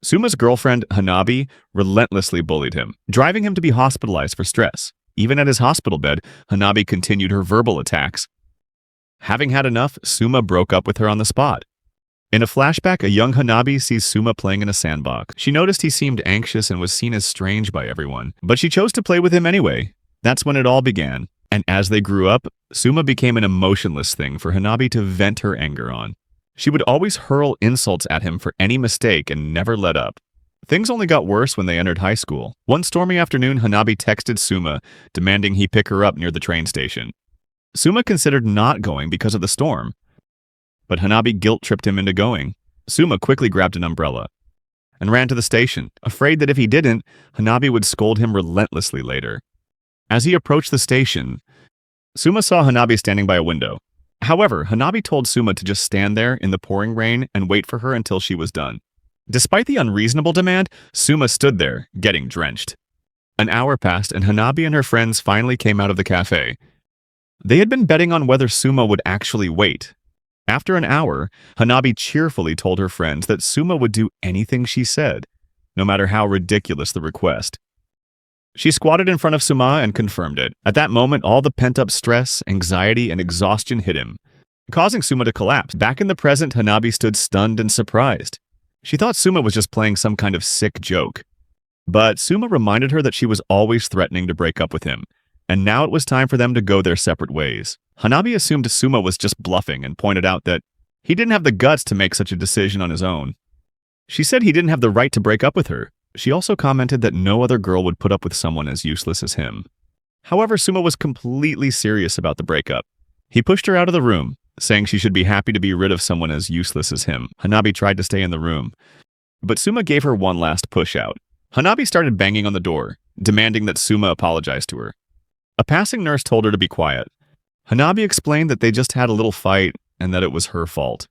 Suma's girlfriend, Hanabi, relentlessly bullied him, driving him to be hospitalized for stress. Even at his hospital bed, Hanabi continued her verbal attacks. Having had enough, Suma broke up with her on the spot. In a flashback, a young Hanabi sees Suma playing in a sandbox. She noticed he seemed anxious and was seen as strange by everyone, but she chose to play with him anyway. That's when it all began. And as they grew up, Suma became an emotionless thing for Hanabi to vent her anger on. She would always hurl insults at him for any mistake and never let up. Things only got worse when they entered high school. One stormy afternoon, Hanabi texted Suma, demanding he pick her up near the train station. Suma considered not going because of the storm, but Hanabi guilt-tripped him into going. Suma quickly grabbed an umbrella and ran to the station, afraid that if he didn't, Hanabi would scold him relentlessly later. As he approached the station, Suma saw Hanabi standing by a window. However, Hanabi told Suma to just stand there in the pouring rain and wait for her until she was done. Despite the unreasonable demand, Suma stood there, getting drenched. An hour passed and Hanabi and her friends finally came out of the cafe. They had been betting on whether Suma would actually wait. After an hour, Hanabi cheerfully told her friends that Suma would do anything she said, no matter how ridiculous the request. She squatted in front of Suma and confirmed it. At that moment, all the pent-up stress, anxiety, and exhaustion hit him, causing Suma to collapse. Back in the present, Hanabi stood stunned and surprised. She thought Suma was just playing some kind of sick joke. But Suma reminded her that she was always threatening to break up with him, and now it was time for them to go their separate ways. Hanabi assumed Suma was just bluffing and pointed out that he didn't have the guts to make such a decision on his own. She said he didn't have the right to break up with her. She also commented that no other girl would put up with someone as useless as him. However, Suma was completely serious about the breakup. He pushed her out of the room, saying she should be happy to be rid of someone as useless as him. Hanabi tried to stay in the room, but Suma gave her one last push out. Hanabi started banging on the door, demanding that Suma apologize to her. A passing nurse told her to be quiet. Hanabi explained that they just had a little fight and that it was her fault.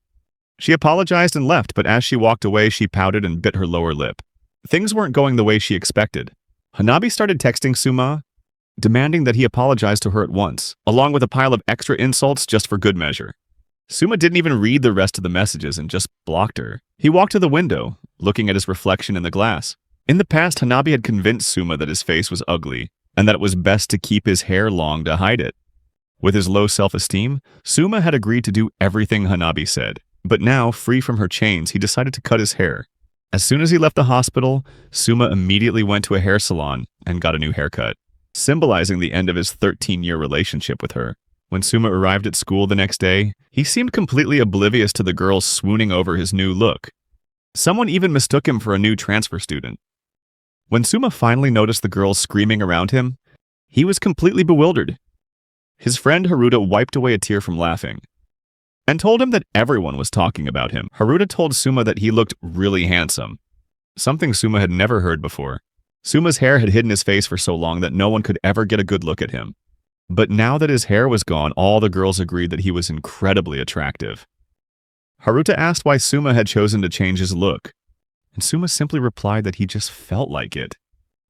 She apologized and left, but as she walked away, she pouted and bit her lower lip. Things weren't going the way she expected. Hanabi started texting Suma, demanding that he apologize to her at once, along with a pile of extra insults just for good measure. Suma didn't even read the rest of the messages and just blocked her. He walked to the window, looking at his reflection in the glass. In the past, Hanabi had convinced Suma that his face was ugly, and that it was best to keep his hair long to hide it. With his low self-esteem, Suma had agreed to do everything Hanabi said. But now, free from her chains, he decided to cut his hair. As soon as he left the hospital, Suma immediately went to a hair salon and got a new haircut, symbolizing the end of his 13-year relationship with her. When Suma arrived at school the next day, he seemed completely oblivious to the girls swooning over his new look. Someone even mistook him for a new transfer student. When Suma finally noticed the girls screaming around him, he was completely bewildered. His friend Haruta wiped away a tear from laughing and told him that everyone was talking about him. Haruta told Suma that he looked really handsome, something Suma had never heard before. Suma's hair had hidden his face for so long that no one could ever get a good look at him. But now that his hair was gone, all the girls agreed that he was incredibly attractive. Haruta asked why Suma had chosen to change his look, and Suma simply replied that he just felt like it.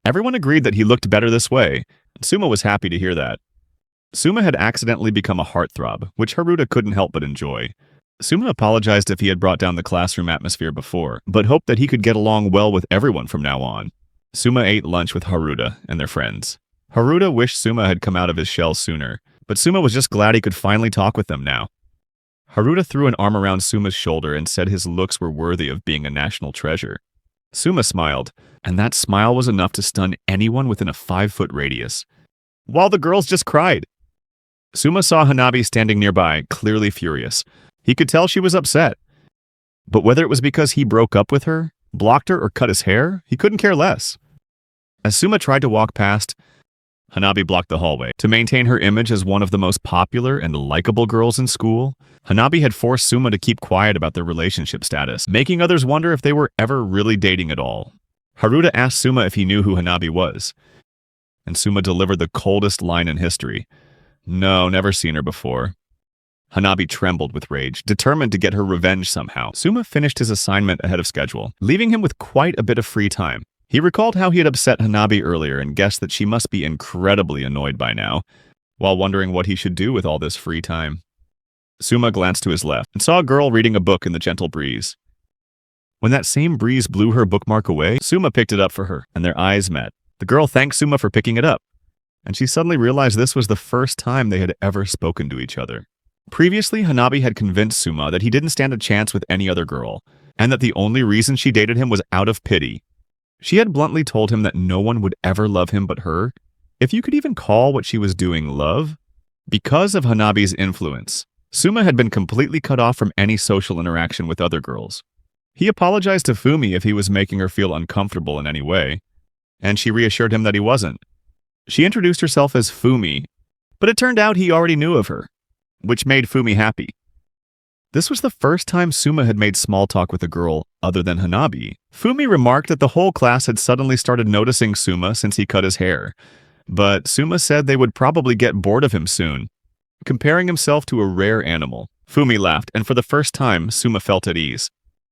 Everyone agreed that he looked better this way, and Suma was happy to hear that. Suma had accidentally become a heartthrob, which Haruta couldn't help but enjoy. Suma apologized if he had brought down the classroom atmosphere before, but hoped that he could get along well with everyone from now on. Suma ate lunch with Haruta and their friends. Haruta wished Suma had come out of his shell sooner, but Suma was just glad he could finally talk with them now. Haruta threw an arm around Suma's shoulder and said his looks were worthy of being a national treasure. Suma smiled, and that smile was enough to stun anyone within a 5-foot radius, while the girls just cried. Suma saw Hanabi standing nearby, clearly furious. He could tell she was upset. But whether it was because he broke up with her, blocked her, or cut his hair, he couldn't care less. As Suma tried to walk past, Hanabi blocked the hallway. To maintain her image as one of the most popular and likable girls in school, Hanabi had forced Suma to keep quiet about their relationship status, making others wonder if they were ever really dating at all. Haruta asked Suma if he knew who Hanabi was, and Suma delivered the coldest line in history. No, never seen her before. Hanabi trembled with rage, determined to get her revenge somehow. Suma finished his assignment ahead of schedule, leaving him with quite a bit of free time. He recalled how he had upset Hanabi earlier and guessed that she must be incredibly annoyed by now, while wondering what he should do with all this free time. Suma glanced to his left and saw a girl reading a book in the gentle breeze. When that same breeze blew her bookmark away, Suma picked it up for her, and their eyes met. The girl thanked Suma for picking it up, and she suddenly realized this was the first time they had ever spoken to each other. Previously, Hanabi had convinced Suma that he didn't stand a chance with any other girl, and that the only reason she dated him was out of pity. She had bluntly told him that no one would ever love him but her, if you could even call what she was doing love. Because of Hanabi's influence, Suma had been completely cut off from any social interaction with other girls. He apologized to Fumi if he was making her feel uncomfortable in any way, and she reassured him that he wasn't. She introduced herself as Fumi, but it turned out he already knew of her, which made Fumi happy. This was the first time Suma had made small talk with a girl other than Hanabi. Fumi remarked that the whole class had suddenly started noticing Suma since he cut his hair, but Suma said they would probably get bored of him soon, comparing himself to a rare animal. Fumi laughed, and for the first time, Suma felt at ease.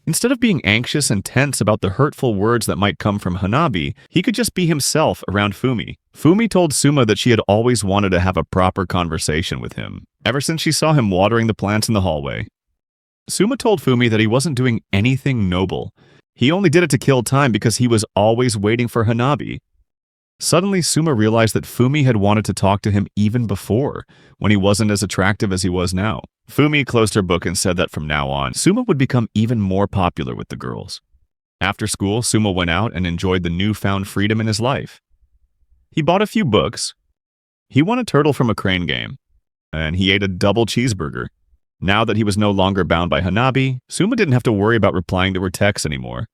Instead of being anxious and tense about the hurtful words that might come from Hanabi, he could just be himself around Fumi. Fumi told Suma that she had always wanted to have a proper conversation with him, ever since she saw him watering the plants in the hallway. Suma told Fumi that he wasn't doing anything noble. He only did it to kill time because he was always waiting for Hanabi. Suddenly, Suma realized that Fumi had wanted to talk to him even before, when he wasn't as attractive as he was now. Fumi closed her book and said that from now on, Suma would become even more popular with the girls. After school, Suma went out and enjoyed the newfound freedom in his life. He bought a few books. He won a turtle from a crane game, and he ate a double cheeseburger. Now that he was no longer bound by Hanabi, Suma didn't have to worry about replying to her texts anymore.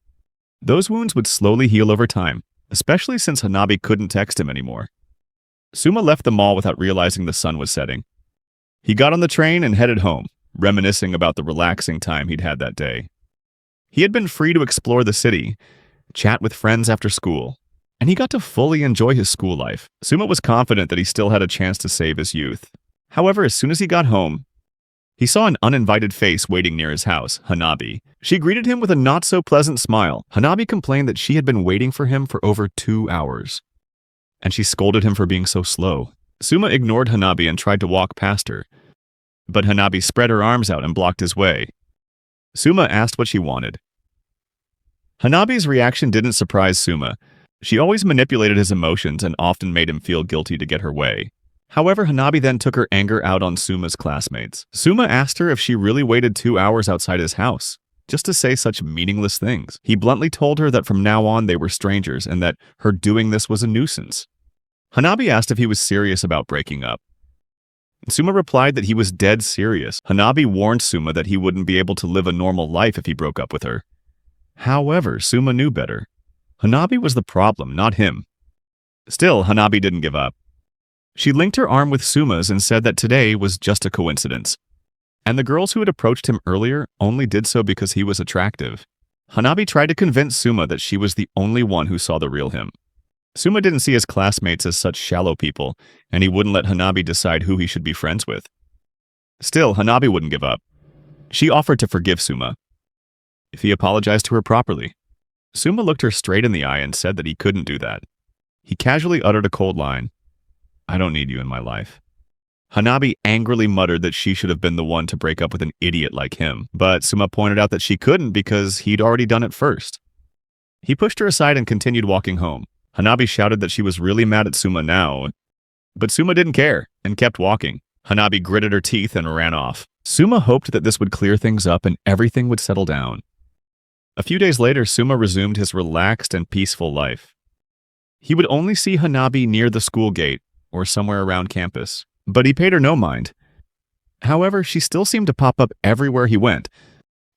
Those wounds would slowly heal over time, especially since Hanabi couldn't text him anymore. Suma left the mall without realizing the sun was setting. He got on the train and headed home, reminiscing about the relaxing time he'd had that day. He had been free to explore the city, chat with friends after school, and he got to fully enjoy his school life. Suma was confident that he still had a chance to save his youth. However, as soon as he got home, he saw an uninvited face waiting near his house, Hanabi. She greeted him with a not-so-pleasant smile. Hanabi complained that she had been waiting for him for over 2 hours, and she scolded him for being so slow. Suma ignored Hanabi and tried to walk past her, but Hanabi spread her arms out and blocked his way. Suma asked what she wanted. Hanabi's reaction didn't surprise Suma. She always manipulated his emotions and often made him feel guilty to get her way. However, Hanabi then took her anger out on Suma's classmates. Suma asked her if she really waited 2 hours outside his house, just to say such meaningless things. He bluntly told her that from now on they were strangers and that her doing this was a nuisance. Hanabi asked if he was serious about breaking up. Suma replied that he was dead serious. Hanabi warned Suma that he wouldn't be able to live a normal life if he broke up with her. However, Suma knew better. Hanabi was the problem, not him. Still, Hanabi didn't give up. She linked her arm with Suma's and said that today was just a coincidence, and the girls who had approached him earlier only did so because he was attractive. Hanabi tried to convince Suma that she was the only one who saw the real him. Suma didn't see his classmates as such shallow people, and he wouldn't let Hanabi decide who he should be friends with. Still, Hanabi wouldn't give up. She offered to forgive Suma if he apologized to her properly. Suma looked her straight in the eye and said that he couldn't do that. He casually uttered a cold line. "I don't need you in my life." Hanabi angrily muttered that she should have been the one to break up with an idiot like him, but Suma pointed out that she couldn't because he'd already done it first. He pushed her aside and continued walking home. Hanabi shouted that she was really mad at Suma now, but Suma didn't care and kept walking. Hanabi gritted her teeth and ran off. Suma hoped that this would clear things up and everything would settle down. A few days later, Suma resumed his relaxed and peaceful life. He would only see Hanabi near the school gate or somewhere around campus, but he paid her no mind. However, she still seemed to pop up everywhere he went.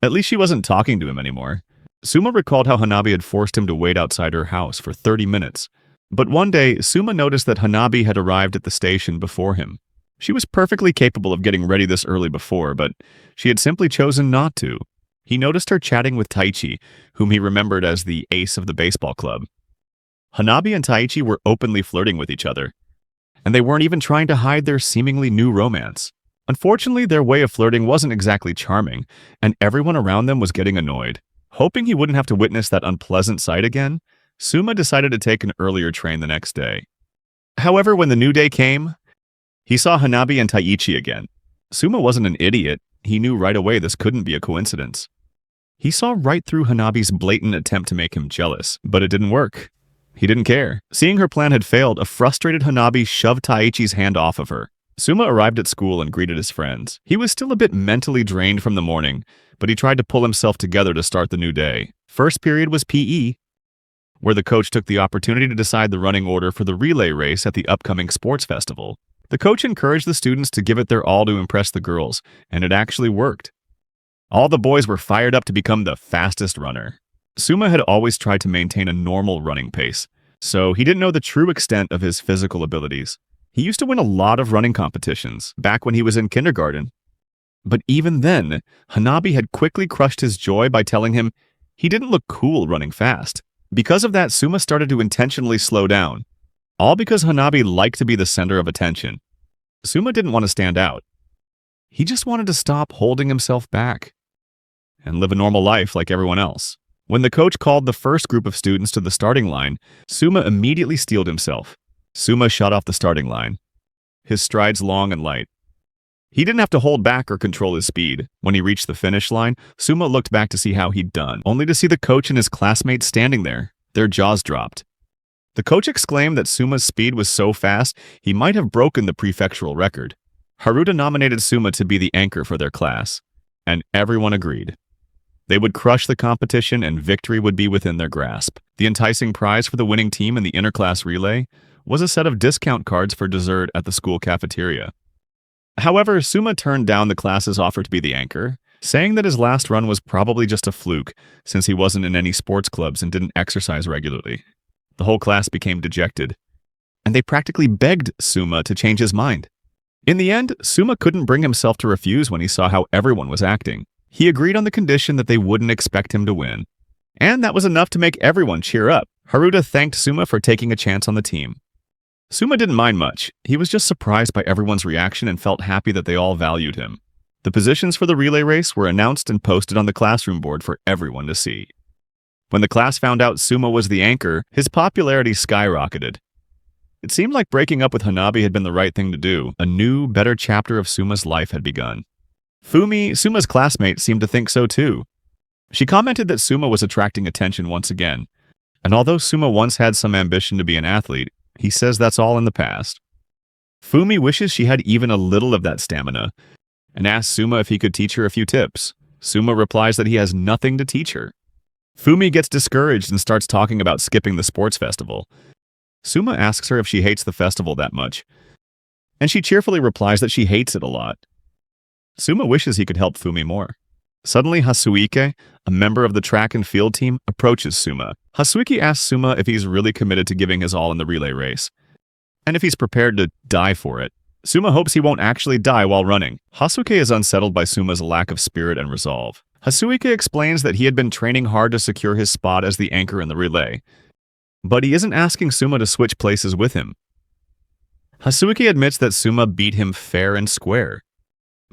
At least she wasn't talking to him anymore. Suma recalled how Hanabi had forced him to wait outside her house for 30 minutes. But one day, Suma noticed that Hanabi had arrived at the station before him. She was perfectly capable of getting ready this early before, but she had simply chosen not to. He noticed her chatting with Taichi, whom he remembered as the ace of the baseball club. Hanabi and Taichi were openly flirting with each other, and they weren't even trying to hide their seemingly new romance. Unfortunately, their way of flirting wasn't exactly charming, and everyone around them was getting annoyed. Hoping he wouldn't have to witness that unpleasant sight again, Suma decided to take an earlier train the next day. However, when the new day came, he saw Hanabi and Taichi again. Suma wasn't an idiot. He knew right away this couldn't be a coincidence. He saw right through Hanabi's blatant attempt to make him jealous, but it didn't work. He didn't care. Seeing her plan had failed, a frustrated Hanabi shoved Taichi's hand off of her. Suma arrived at school and greeted his friends. He was still a bit mentally drained from the morning, but he tried to pull himself together to start the new day. First period was PE, where the coach took the opportunity to decide the running order for the relay race at the upcoming sports festival. The coach encouraged the students to give it their all to impress the girls, and it actually worked. All the boys were fired up to become the fastest runner. Suma had always tried to maintain a normal running pace, so he didn't know the true extent of his physical abilities. He used to win a lot of running competitions back when he was in kindergarten. But even then, Hanabi had quickly crushed his joy by telling him he didn't look cool running fast. Because of that, Suma started to intentionally slow down, all because Hanabi liked to be the center of attention. Suma didn't want to stand out. He just wanted to stop holding himself back and live a normal life like everyone else. When the coach called the first group of students to the starting line, Suma immediately steeled himself. Suma shot off the starting line, his strides long and light. He didn't have to hold back or control his speed. When he reached the finish line, Suma looked back to see how he'd done, only to see the coach and his classmates standing there. Their jaws dropped. The coach exclaimed that Suma's speed was so fast, he might have broken the prefectural record. Haruta nominated Suma to be the anchor for their class, and everyone agreed. They would crush the competition and victory would be within their grasp. The enticing prize for the winning team in the interclass relay was a set of discount cards for dessert at the school cafeteria. However, Suma turned down the class's offer to be the anchor, saying that his last run was probably just a fluke since he wasn't in any sports clubs and didn't exercise regularly. The whole class became dejected, and they practically begged Suma to change his mind. In the end, Suma couldn't bring himself to refuse when he saw how everyone was acting. He agreed on the condition that they wouldn't expect him to win. And that was enough to make everyone cheer up. Haruta thanked Suma for taking a chance on the team. Suma didn't mind much. He was just surprised by everyone's reaction and felt happy that they all valued him. The positions for the relay race were announced and posted on the classroom board for everyone to see. When the class found out Suma was the anchor, his popularity skyrocketed. It seemed like breaking up with Hanabi had been the right thing to do. A new, better chapter of Suma's life had begun. Fumi, Suma's classmate, seemed to think so too. She commented that Suma was attracting attention once again, and although Suma once had some ambition to be an athlete, he says that's all in the past. Fumi wishes she had even a little of that stamina, and asks Suma if he could teach her a few tips. Suma replies that he has nothing to teach her. Fumi gets discouraged and starts talking about skipping the sports festival. Suma asks her if she hates the festival that much, and she cheerfully replies that she hates it a lot. Suma wishes he could help Fumi more. Suddenly, Hasuike, a member of the track and field team, approaches Suma. Hasuike asks Suma if he's really committed to giving his all in the relay race, and if he's prepared to die for it. Suma hopes he won't actually die while running. Hasuike is unsettled by Suma's lack of spirit and resolve. Hasuike explains that he had been training hard to secure his spot as the anchor in the relay, but he isn't asking Suma to switch places with him. Hasuike admits that Suma beat him fair and square,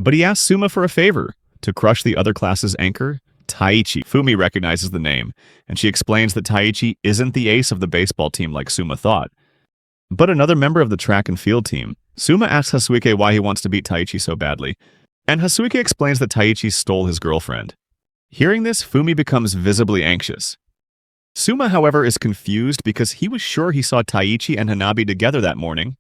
but he asks Suma for a favor, to crush the other class's anchor, Taichi. Fumi recognizes the name, and she explains that Taichi isn't the ace of the baseball team like Suma thought, but another member of the track and field team. Suma asks Hasuike why he wants to beat Taichi so badly, and Hasuike explains that Taichi stole his girlfriend. Hearing this, Fumi becomes visibly anxious. Suma, however, is confused because he was sure he saw Taichi and Hanabi together that morning.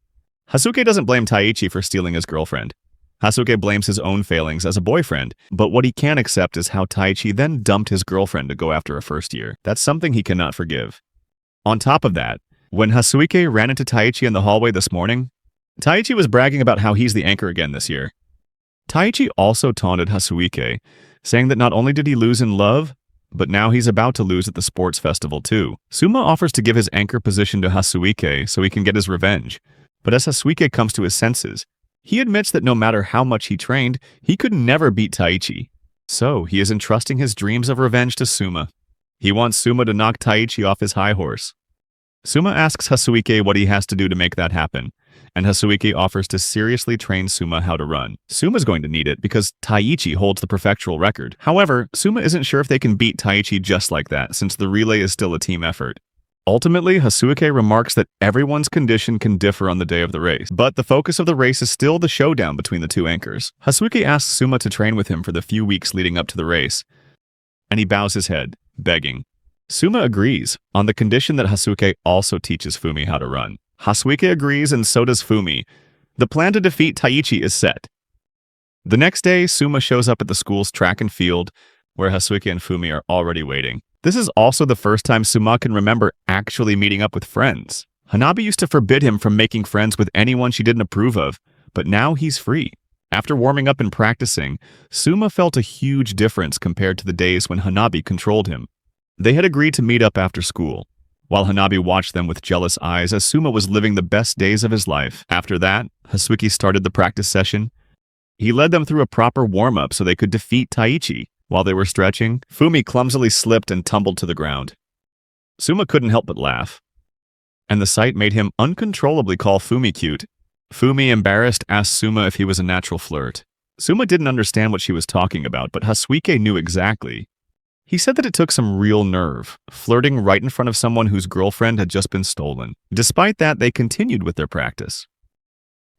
Hasuke doesn't blame Taichi for stealing his girlfriend. Hasuke blames his own failings as a boyfriend, but what he can't accept is how Taichi then dumped his girlfriend to go after a first year. That's something he cannot forgive. On top of that, when Hasuike ran into Taichi in the hallway this morning, Taichi was bragging about how he's the anchor again this year. Taichi also taunted Hasuike, saying that not only did he lose in love, but now he's about to lose at the sports festival too. Suma offers to give his anchor position to Hasuike so he can get his revenge, but as Hasuike comes to his senses, he admits that no matter how much he trained, he could never beat Taichi. So he is entrusting his dreams of revenge to Suma. He wants Suma to knock Taichi off his high horse. Suma asks Hasuike what he has to do to make that happen, and Hasuike offers to seriously train Suma how to run. Suma's going to need it because Taichi holds the prefectural record. However, Suma isn't sure if they can beat Taichi just like that, since the relay is still a team effort. Ultimately, Hasuike remarks that everyone's condition can differ on the day of the race, but the focus of the race is still the showdown between the two anchors. Hasuike asks Suma to train with him for the few weeks leading up to the race, and he bows his head, begging. Suma agrees, on the condition that Hasuke also teaches Fumi how to run. Hasuke agrees, and so does Fumi. The plan to defeat Taichi is set. The next day, Suma shows up at the school's track and field, where Hasuke and Fumi are already waiting. This is also the first time Suma can remember actually meeting up with friends. Hanabi used to forbid him from making friends with anyone she didn't approve of, but now he's free. After warming up and practicing, Suma felt a huge difference compared to the days when Hanabi controlled him. They had agreed to meet up after school, while Hanabi watched them with jealous eyes as Suma was living the best days of his life. After that, Hasuke started the practice session. He led them through a proper warm-up so they could defeat Taichi. While they were stretching, Fumi clumsily slipped and tumbled to the ground. Suma couldn't help but laugh, and the sight made him uncontrollably call Fumi cute. Fumi, embarrassed, asked Suma if he was a natural flirt. Suma didn't understand what she was talking about, but Hasuke knew exactly. He said that it took some real nerve, flirting right in front of someone whose girlfriend had just been stolen. Despite that, they continued with their practice.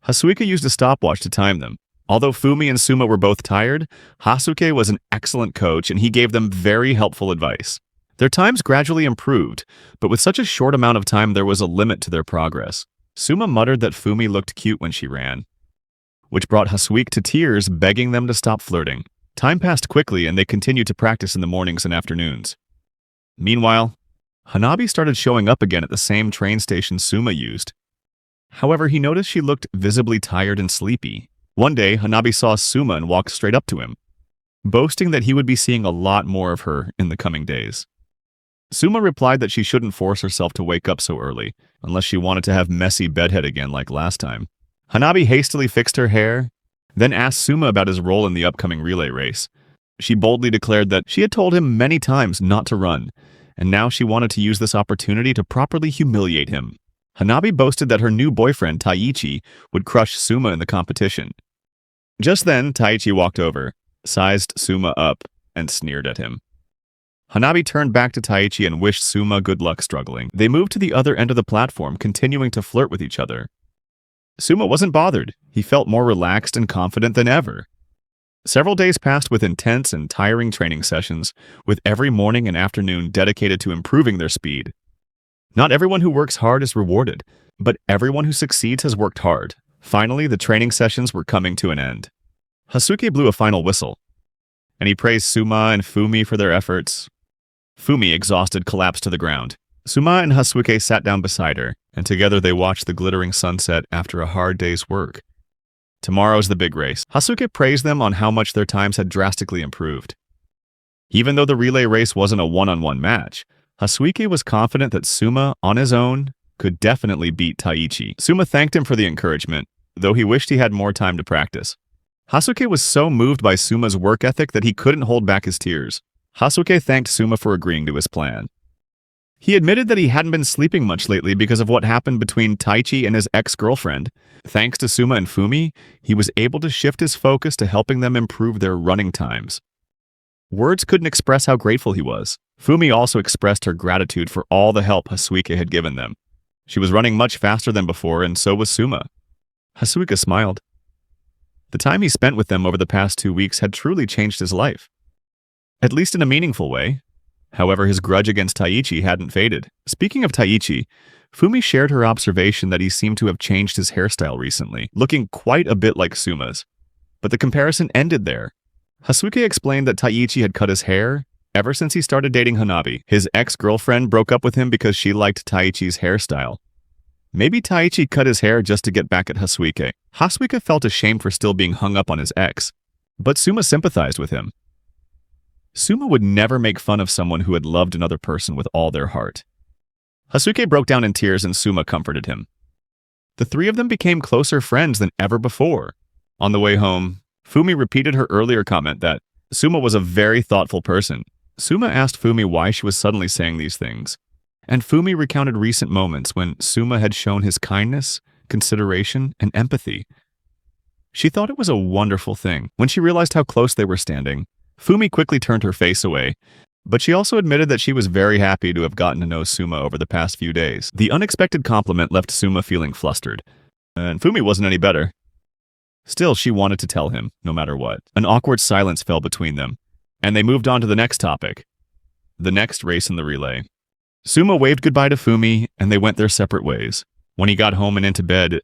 Hasuke used a stopwatch to time them. Although Fumi and Suma were both tired, Hasuke was an excellent coach and he gave them very helpful advice. Their times gradually improved, but with such a short amount of time there was a limit to their progress. Suma muttered that Fumi looked cute when she ran, which brought Hasuke to tears, begging them to stop flirting. Time passed quickly and they continued to practice in the mornings and afternoons. Meanwhile, Hanabi started showing up again at the same train station Suma used. However, he noticed she looked visibly tired and sleepy. One day, Hanabi saw Suma and walked straight up to him, boasting that he would be seeing a lot more of her in the coming days. Suma replied that she shouldn't force herself to wake up so early, unless she wanted to have messy bedhead again like last time. Hanabi hastily fixed her hair, then asked Suma about his role in the upcoming relay race. She boldly declared that she had told him many times not to run, and now she wanted to use this opportunity to properly humiliate him. Hanabi boasted that her new boyfriend, Taichi, would crush Suma in the competition. Just then, Taichi walked over, sized Suma up, and sneered at him. Hanabi turned back to Taichi and wished Suma good luck struggling. They moved to the other end of the platform, continuing to flirt with each other. Suma wasn't bothered. He felt more relaxed and confident than ever. Several days passed with intense and tiring training sessions, with every morning and afternoon dedicated to improving their speed. Not everyone who works hard is rewarded, but everyone who succeeds has worked hard. Finally, the training sessions were coming to an end. Hasuke blew a final whistle, and he praised Suma and Fumi for their efforts. Fumi, exhausted, collapsed to the ground. Suma and Hasuke sat down beside her, and together they watched the glittering sunset after a hard day's work. Tomorrow's the big race. Hasuke praised them on how much their times had drastically improved. Even though the relay race wasn't a one-on-one match, Hasuke was confident that Suma, on his own, could definitely beat Taichi. Suma thanked him for the encouragement, though he wished he had more time to practice. Hasuke was so moved by Suma's work ethic that he couldn't hold back his tears. Hasuke thanked Suma for agreeing to his plan. He admitted that he hadn't been sleeping much lately because of what happened between Taichi and his ex-girlfriend. Thanks to Suma and Fumi, he was able to shift his focus to helping them improve their running times. Words couldn't express how grateful he was. Fumi also expressed her gratitude for all the help Hasuke had given them. She was running much faster than before, and so was Suma. Hasuke smiled. The time he spent with them over the past 2 weeks had truly changed his life, at least in a meaningful way. However, his grudge against Taichi hadn't faded. Speaking of Taichi, Fumi shared her observation that he seemed to have changed his hairstyle recently, looking quite a bit like Suma's. But the comparison ended there. Hasuke explained that Taichi had cut his hair ever since he started dating Hanabi. His ex-girlfriend broke up with him because she liked Taichi's hairstyle. Maybe Taichi cut his hair just to get back at Hasuke. Hasuke felt ashamed for still being hung up on his ex, but Suma sympathized with him. Suma would never make fun of someone who had loved another person with all their heart. Hasuke broke down in tears and Suma comforted him. The three of them became closer friends than ever before. On the way home, Fumi repeated her earlier comment that Suma was a very thoughtful person. Suma asked Fumi why she was suddenly saying these things, and Fumi recounted recent moments when Suma had shown his kindness, consideration, and empathy. She thought it was a wonderful thing. When she realized how close they were standing, Fumi quickly turned her face away, but she also admitted that she was very happy to have gotten to know Suma over the past few days. The unexpected compliment left Suma feeling flustered, and Fumi wasn't any better. Still, she wanted to tell him, no matter what. An awkward silence fell between them. And they moved on to the next topic, the next race in the relay. Suma waved goodbye to Fumi, and they went their separate ways. When he got home and into bed,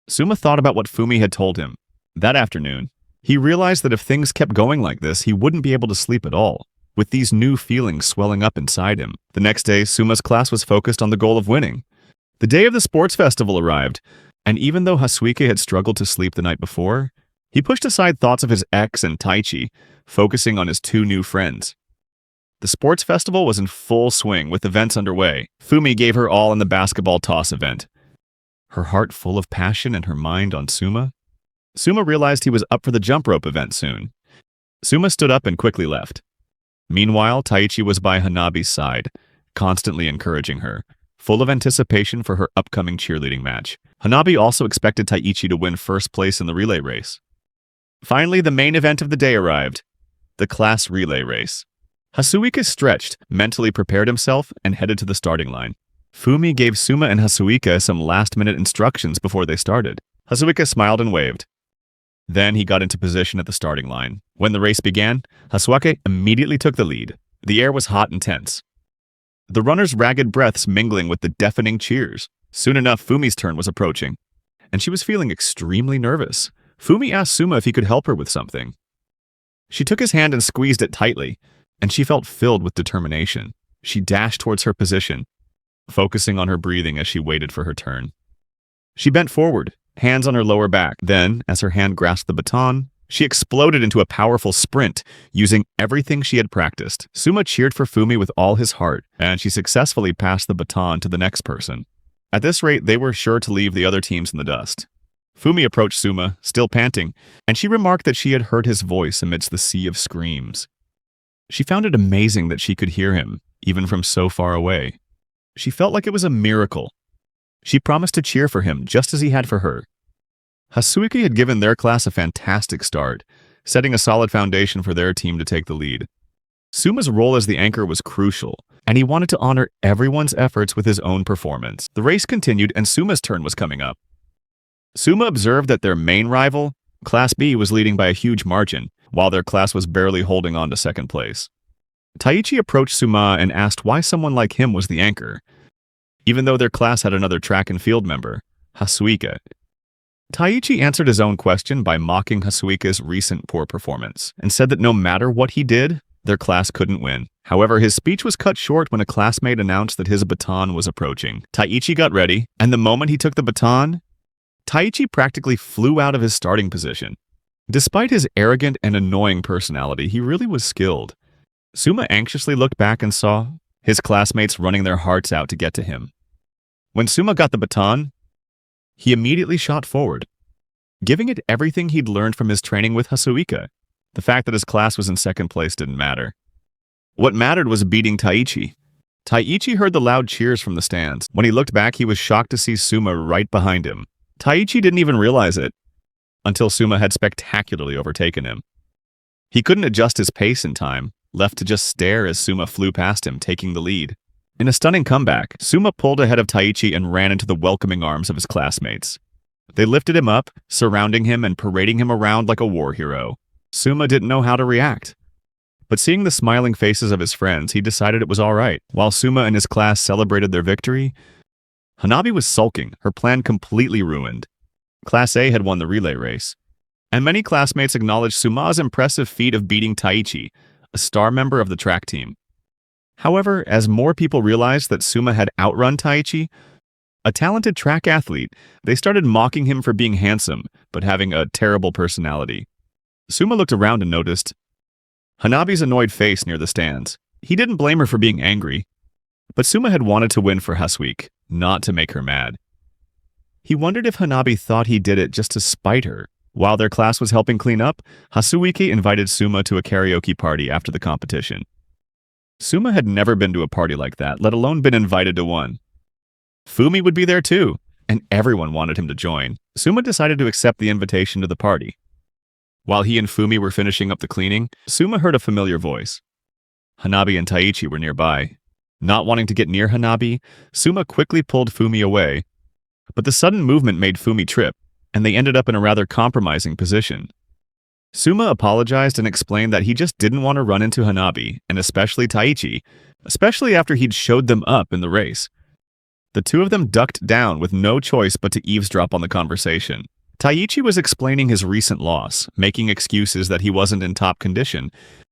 Suma thought about what Fumi had told him. That afternoon, he realized that if things kept going like this, he wouldn't be able to sleep at all, with these new feelings swelling up inside him. The next day, Suma's class was focused on the goal of winning. The day of the sports festival arrived, and even though Hasuike had struggled to sleep the night before, he pushed aside thoughts of his ex and Taichi, focusing on his two new friends. The sports festival was in full swing with events underway. Fumi gave her all in the basketball toss event. Her heart full of passion and her mind on Suma. Suma realized he was up for the jump rope event soon. Suma stood up and quickly left. Meanwhile, Taichi was by Hanabi's side, constantly encouraging her, full of anticipation for her upcoming cheerleading match. Hanabi also expected Taichi to win first place in the relay race. Finally, the main event of the day arrived, the class relay race. Hasuike stretched, mentally prepared himself, and headed to the starting line. Fumi gave Suma and Hasuike some last-minute instructions before they started. Hasuike smiled and waved. Then he got into position at the starting line. When the race began, Hasuike immediately took the lead. The air was hot and tense, the runners' ragged breaths mingling with the deafening cheers. Soon enough, Fumi's turn was approaching, and she was feeling extremely nervous. Fumi asked Suma if he could help her with something. She took his hand and squeezed it tightly, and she felt filled with determination. She dashed towards her position, focusing on her breathing as she waited for her turn. She bent forward, hands on her lower back. Then, as her hand grasped the baton, she exploded into a powerful sprint, using everything she had practiced. Suma cheered for Fumi with all his heart, and she successfully passed the baton to the next person. At this rate, they were sure to leave the other teams in the dust. Fumi approached Suma, still panting, and she remarked that she had heard his voice amidst the sea of screams. She found it amazing that she could hear him, even from so far away. She felt like it was a miracle. She promised to cheer for him just as he had for her. Hasuike had given their class a fantastic start, setting a solid foundation for their team to take the lead. Suma's role as the anchor was crucial, and he wanted to honor everyone's efforts with his own performance. The race continued, and Suma's turn was coming up. Suma observed that their main rival, Class B, was leading by a huge margin, while their class was barely holding on to second place. Taichi approached Suma and asked why someone like him was the anchor, even though their class had another track and field member, Hasuike. Taichi answered his own question by mocking Hasuike's recent poor performance, and said that no matter what he did, their class couldn't win. However, his speech was cut short when a classmate announced that his baton was approaching. Taichi got ready, and the moment he took the baton, Taichi practically flew out of his starting position. Despite his arrogant and annoying personality, he really was skilled. Suma anxiously looked back and saw his classmates running their hearts out to get to him. When Suma got the baton, he immediately shot forward, giving it everything he'd learned from his training with Hasuike. The fact that his class was in second place didn't matter. What mattered was beating Taichi. Taichi heard the loud cheers from the stands. When he looked back, he was shocked to see Suma right behind him. Taichi didn't even realize it until Suma had spectacularly overtaken him. He couldn't adjust his pace in time, left to just stare as Suma flew past him, taking the lead. In a stunning comeback, Suma pulled ahead of Taichi and ran into the welcoming arms of his classmates. They lifted him up, surrounding him and parading him around like a war hero. Suma didn't know how to react, but seeing the smiling faces of his friends, he decided it was all right. While Suma and his class celebrated their victory, Hanabi was sulking, her plan completely ruined. Class A had won the relay race, and many classmates acknowledged Suma's impressive feat of beating Taichi, a star member of the track team. However, as more people realized that Suma had outrun Taichi, a talented track athlete, they started mocking him for being handsome, but having a terrible personality. Suma looked around and noticed Hanabi's annoyed face near the stands. He didn't blame her for being angry, but Suma had wanted to win for Hasuike, not to make her mad. He wondered if Hanabi thought he did it just to spite her. While their class was helping clean up, Hasuike invited Suma to a karaoke party after the competition. Suma had never been to a party like that, let alone been invited to one. Fumi would be there too, and everyone wanted him to join. Suma decided to accept the invitation to the party. While he and Fumi were finishing up the cleaning, Suma heard a familiar voice. Hanabi and Taichi were nearby. Not wanting to get near Hanabi, Suma quickly pulled Fumi away, but the sudden movement made Fumi trip, and they ended up in a rather compromising position. Suma apologized and explained that he just didn't want to run into Hanabi, and especially Taichi, especially after he'd showed them up in the race. The two of them ducked down with no choice but to eavesdrop on the conversation. Taichi was explaining his recent loss, making excuses that he wasn't in top condition,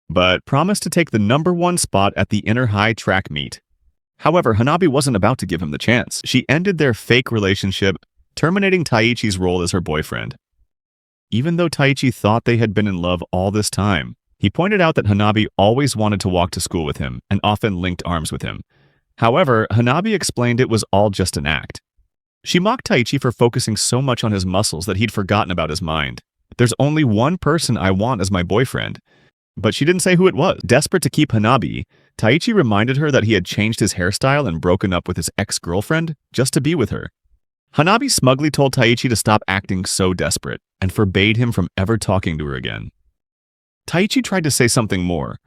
but promised to take the #1 spot at the inner high track meet. However, Hanabi wasn't about to give him the chance. She ended their fake relationship, terminating Taichi's role as her boyfriend. Even though Taichi thought they had been in love all this time, he pointed out that Hanabi always wanted to walk to school with him and often linked arms with him. However, Hanabi explained it was all just an act. She mocked Taichi for focusing so much on his muscles that he'd forgotten about his mind. "There's only one person I want as my boyfriend." But she didn't say who it was. Desperate to keep Hanabi, Taichi reminded her that he had changed his hairstyle and broken up with his ex-girlfriend just to be with her. Hanabi smugly told Taichi to stop acting so desperate and forbade him from ever talking to her again. Taichi tried to say something more,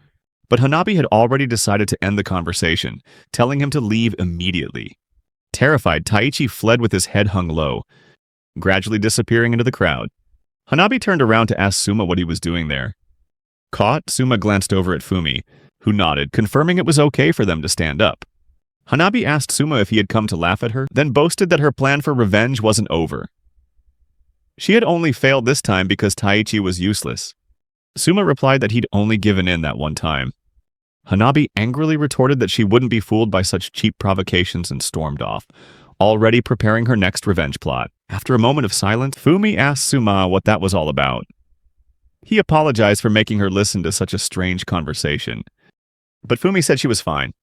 but Hanabi had already decided to end the conversation, telling him to leave immediately. Terrified, Taichi fled with his head hung low, gradually disappearing into the crowd. Hanabi turned around to ask Suma what he was doing there. Caught, Suma glanced over at Fumi, who nodded, confirming it was okay for them to stand up. Hanabi asked Suma if he had come to laugh at her, then boasted that her plan for revenge wasn't over. She had only failed this time because Taichi was useless. Suma replied that he'd only given in that one time. Hanabi angrily retorted that she wouldn't be fooled by such cheap provocations and stormed off, already preparing her next revenge plot. After a moment of silence, Fumi asked Suma what that was all about. He apologized for making her listen to such a strange conversation, but Fumi said she was fine.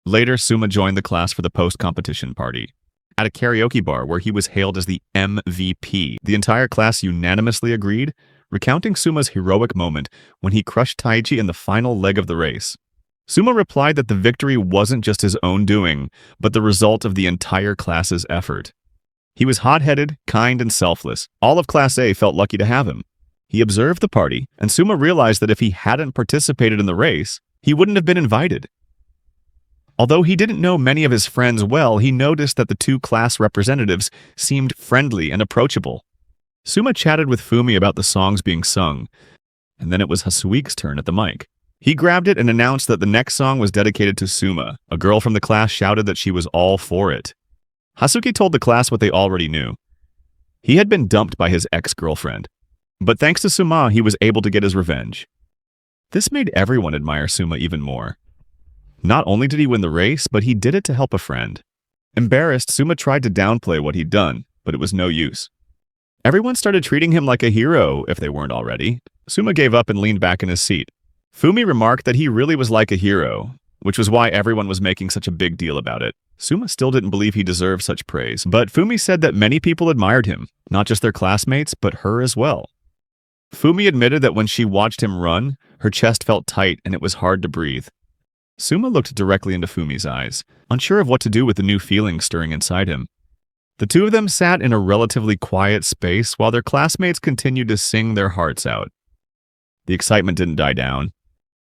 Later, Suma joined the class for the post-competition party. At a karaoke bar where he was hailed as the MVP, the entire class unanimously agreed, recounting Suma's heroic moment when he crushed Taichi in the final leg of the race. Suma replied that the victory wasn't just his own doing, but the result of the entire class's effort. He was hot-headed, kind, and selfless. All of Class A felt lucky to have him. He observed the party, and Suma realized that if he hadn't participated in the race, he wouldn't have been invited. Although he didn't know many of his friends well, he noticed that the two class representatives seemed friendly and approachable. Suma chatted with Fumi about the songs being sung, and then it was Hasuike's turn at the mic. He grabbed it and announced that the next song was dedicated to Suma. A girl from the class shouted that she was all for it. Hasuike told the class what they already knew. He had been dumped by his ex-girlfriend, but thanks to Suma, he was able to get his revenge. This made everyone admire Suma even more. Not only did he win the race, but he did it to help a friend. Embarrassed, Suma tried to downplay what he'd done, but it was no use. Everyone started treating him like a hero, if they weren't already. Suma gave up and leaned back in his seat. Fumi remarked that he really was like a hero, which was why everyone was making such a big deal about it. Suma still didn't believe he deserved such praise, but Fumi said that many people admired him, not just their classmates, but her as well. Fumi admitted that when she watched him run, her chest felt tight and it was hard to breathe. Suma looked directly into Fumi's eyes, unsure of what to do with the new feelings stirring inside him. The two of them sat in a relatively quiet space while their classmates continued to sing their hearts out. The excitement didn't die down,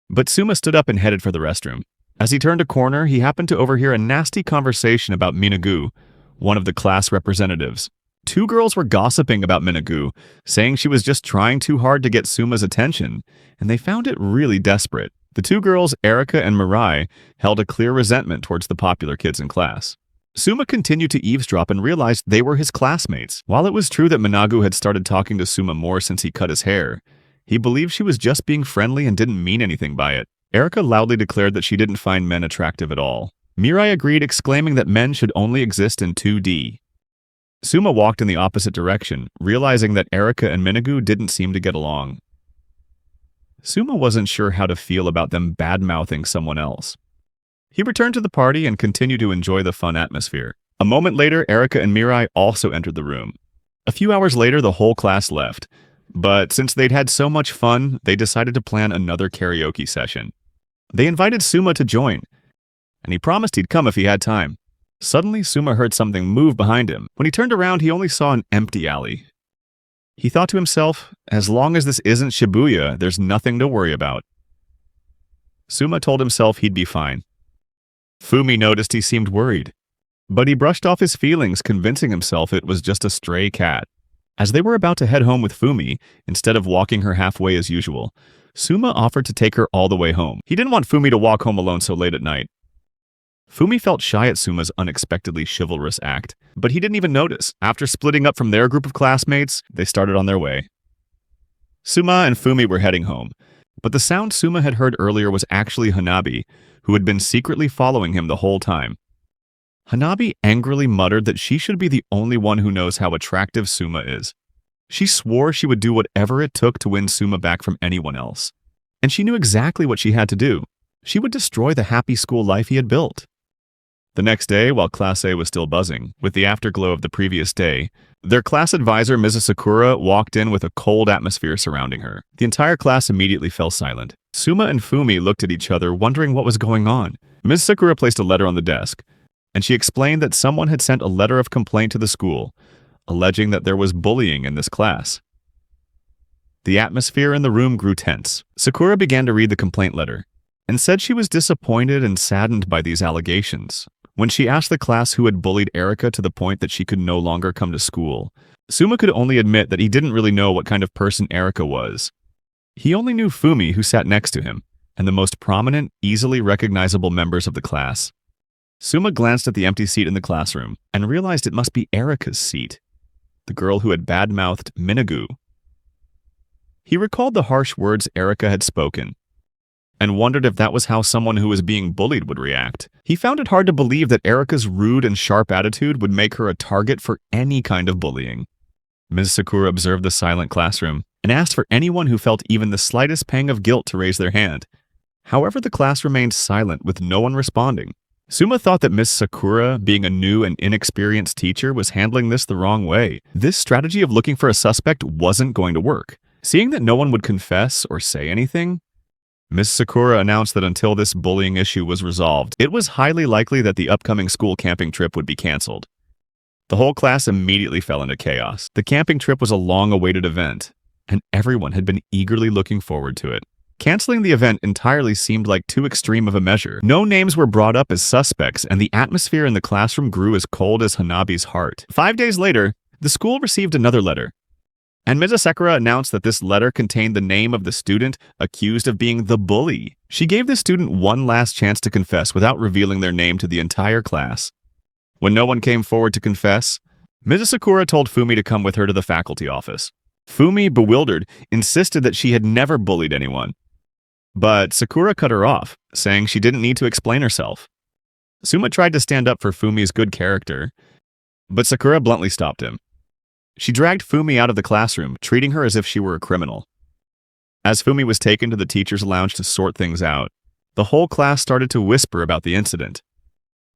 but Suma stood up and headed for the restroom. As he turned a corner, he happened to overhear a nasty conversation about Minagu, one of the class representatives. Two girls were gossiping about Minagu, saying she was just trying too hard to get Suma's attention, and they found it really desperate. The two girls, Erika and Mirai, held a clear resentment towards the popular kids in class. Suma continued to eavesdrop and realized they were his classmates. While it was true that Minagu had started talking to Suma more since he cut his hair, he believed she was just being friendly and didn't mean anything by it. Erika loudly declared that she didn't find men attractive at all. Mirai agreed, exclaiming that men should only exist in 2D. Suma walked in the opposite direction, realizing that Erika and Minagu didn't seem to get along. Suma wasn't sure how to feel about them bad-mouthing someone else. He returned to the party and continued to enjoy the fun atmosphere. A moment later, Erika and Mirai also entered the room. A few hours later, the whole class left, but since they'd had so much fun, they decided to plan another karaoke session. They invited Suma to join, and he promised he'd come if he had time. Suddenly, Suma heard something move behind him. When he turned around, he only saw an empty alley. He thought to himself, as long as this isn't Shibuya, there's nothing to worry about. Suma told himself he'd be fine. Fumi noticed he seemed worried, but he brushed off his feelings, convincing himself it was just a stray cat. As they were about to head home with Fumi, instead of walking her halfway as usual, Suma offered to take her all the way home. He didn't want Fumi to walk home alone so late at night. Fumi felt shy at Suma's unexpectedly chivalrous act, but he didn't even notice. After splitting up from their group of classmates, they started on their way. Suma and Fumi were heading home, but the sound Suma had heard earlier was actually Hanabi, who had been secretly following him the whole time. Hanabi angrily muttered that she should be the only one who knows how attractive Suma is. She swore she would do whatever it took to win Suma back from anyone else. And she knew exactly what she had to do. She would destroy the happy school life he had built. The next day, while Class A was still buzzing, with the afterglow of the previous day, their class advisor, Mrs. Sakura, walked in with a cold atmosphere surrounding her. The entire class immediately fell silent. Suma and Fumi looked at each other, wondering what was going on. Ms. Sakura placed a letter on the desk, and she explained that someone had sent a letter of complaint to the school, alleging that there was bullying in this class. The atmosphere in the room grew tense. Sakura began to read the complaint letter, and said she was disappointed and saddened by these allegations. When she asked the class who had bullied Erika to the point that she could no longer come to school, Suma could only admit that he didn't really know what kind of person Erika was. He only knew Fumi, who sat next to him, and the most prominent, easily recognizable members of the class. Suma glanced at the empty seat in the classroom and realized it must be Erika's seat, the girl who had bad-mouthed Minagu. He recalled the harsh words Erika had spoken, and wondered if that was how someone who was being bullied would react. He found it hard to believe that Erika's rude and sharp attitude would make her a target for any kind of bullying. Ms. Sakura observed the silent classroom and asked for anyone who felt even the slightest pang of guilt to raise their hand. However, the class remained silent, with no one responding. Suma thought that Ms. Sakura, being a new and inexperienced teacher, was handling this the wrong way. This strategy of looking for a suspect wasn't going to work. Seeing that no one would confess or say anything, Ms. Sakura announced that until this bullying issue was resolved, it was highly likely that the upcoming school camping trip would be canceled. The whole class immediately fell into chaos. The camping trip was a long-awaited event, and everyone had been eagerly looking forward to it. Canceling the event entirely seemed like too extreme of a measure. No names were brought up as suspects, and the atmosphere in the classroom grew as cold as Hanabi's heart. 5 days later, the school received another letter, and Ms. Sakura announced that this letter contained the name of the student accused of being the bully. She gave the student one last chance to confess without revealing their name to the entire class. When no one came forward to confess, Ms. Sakura told Fumi to come with her to the faculty office. Fumi, bewildered, insisted that she had never bullied anyone. But Sakura cut her off, saying she didn't need to explain herself. Suma tried to stand up for Fumi's good character, but Sakura bluntly stopped him. She dragged Fumi out of the classroom, treating her as if she were a criminal. As Fumi was taken to the teacher's lounge to sort things out, the whole class started to whisper about the incident.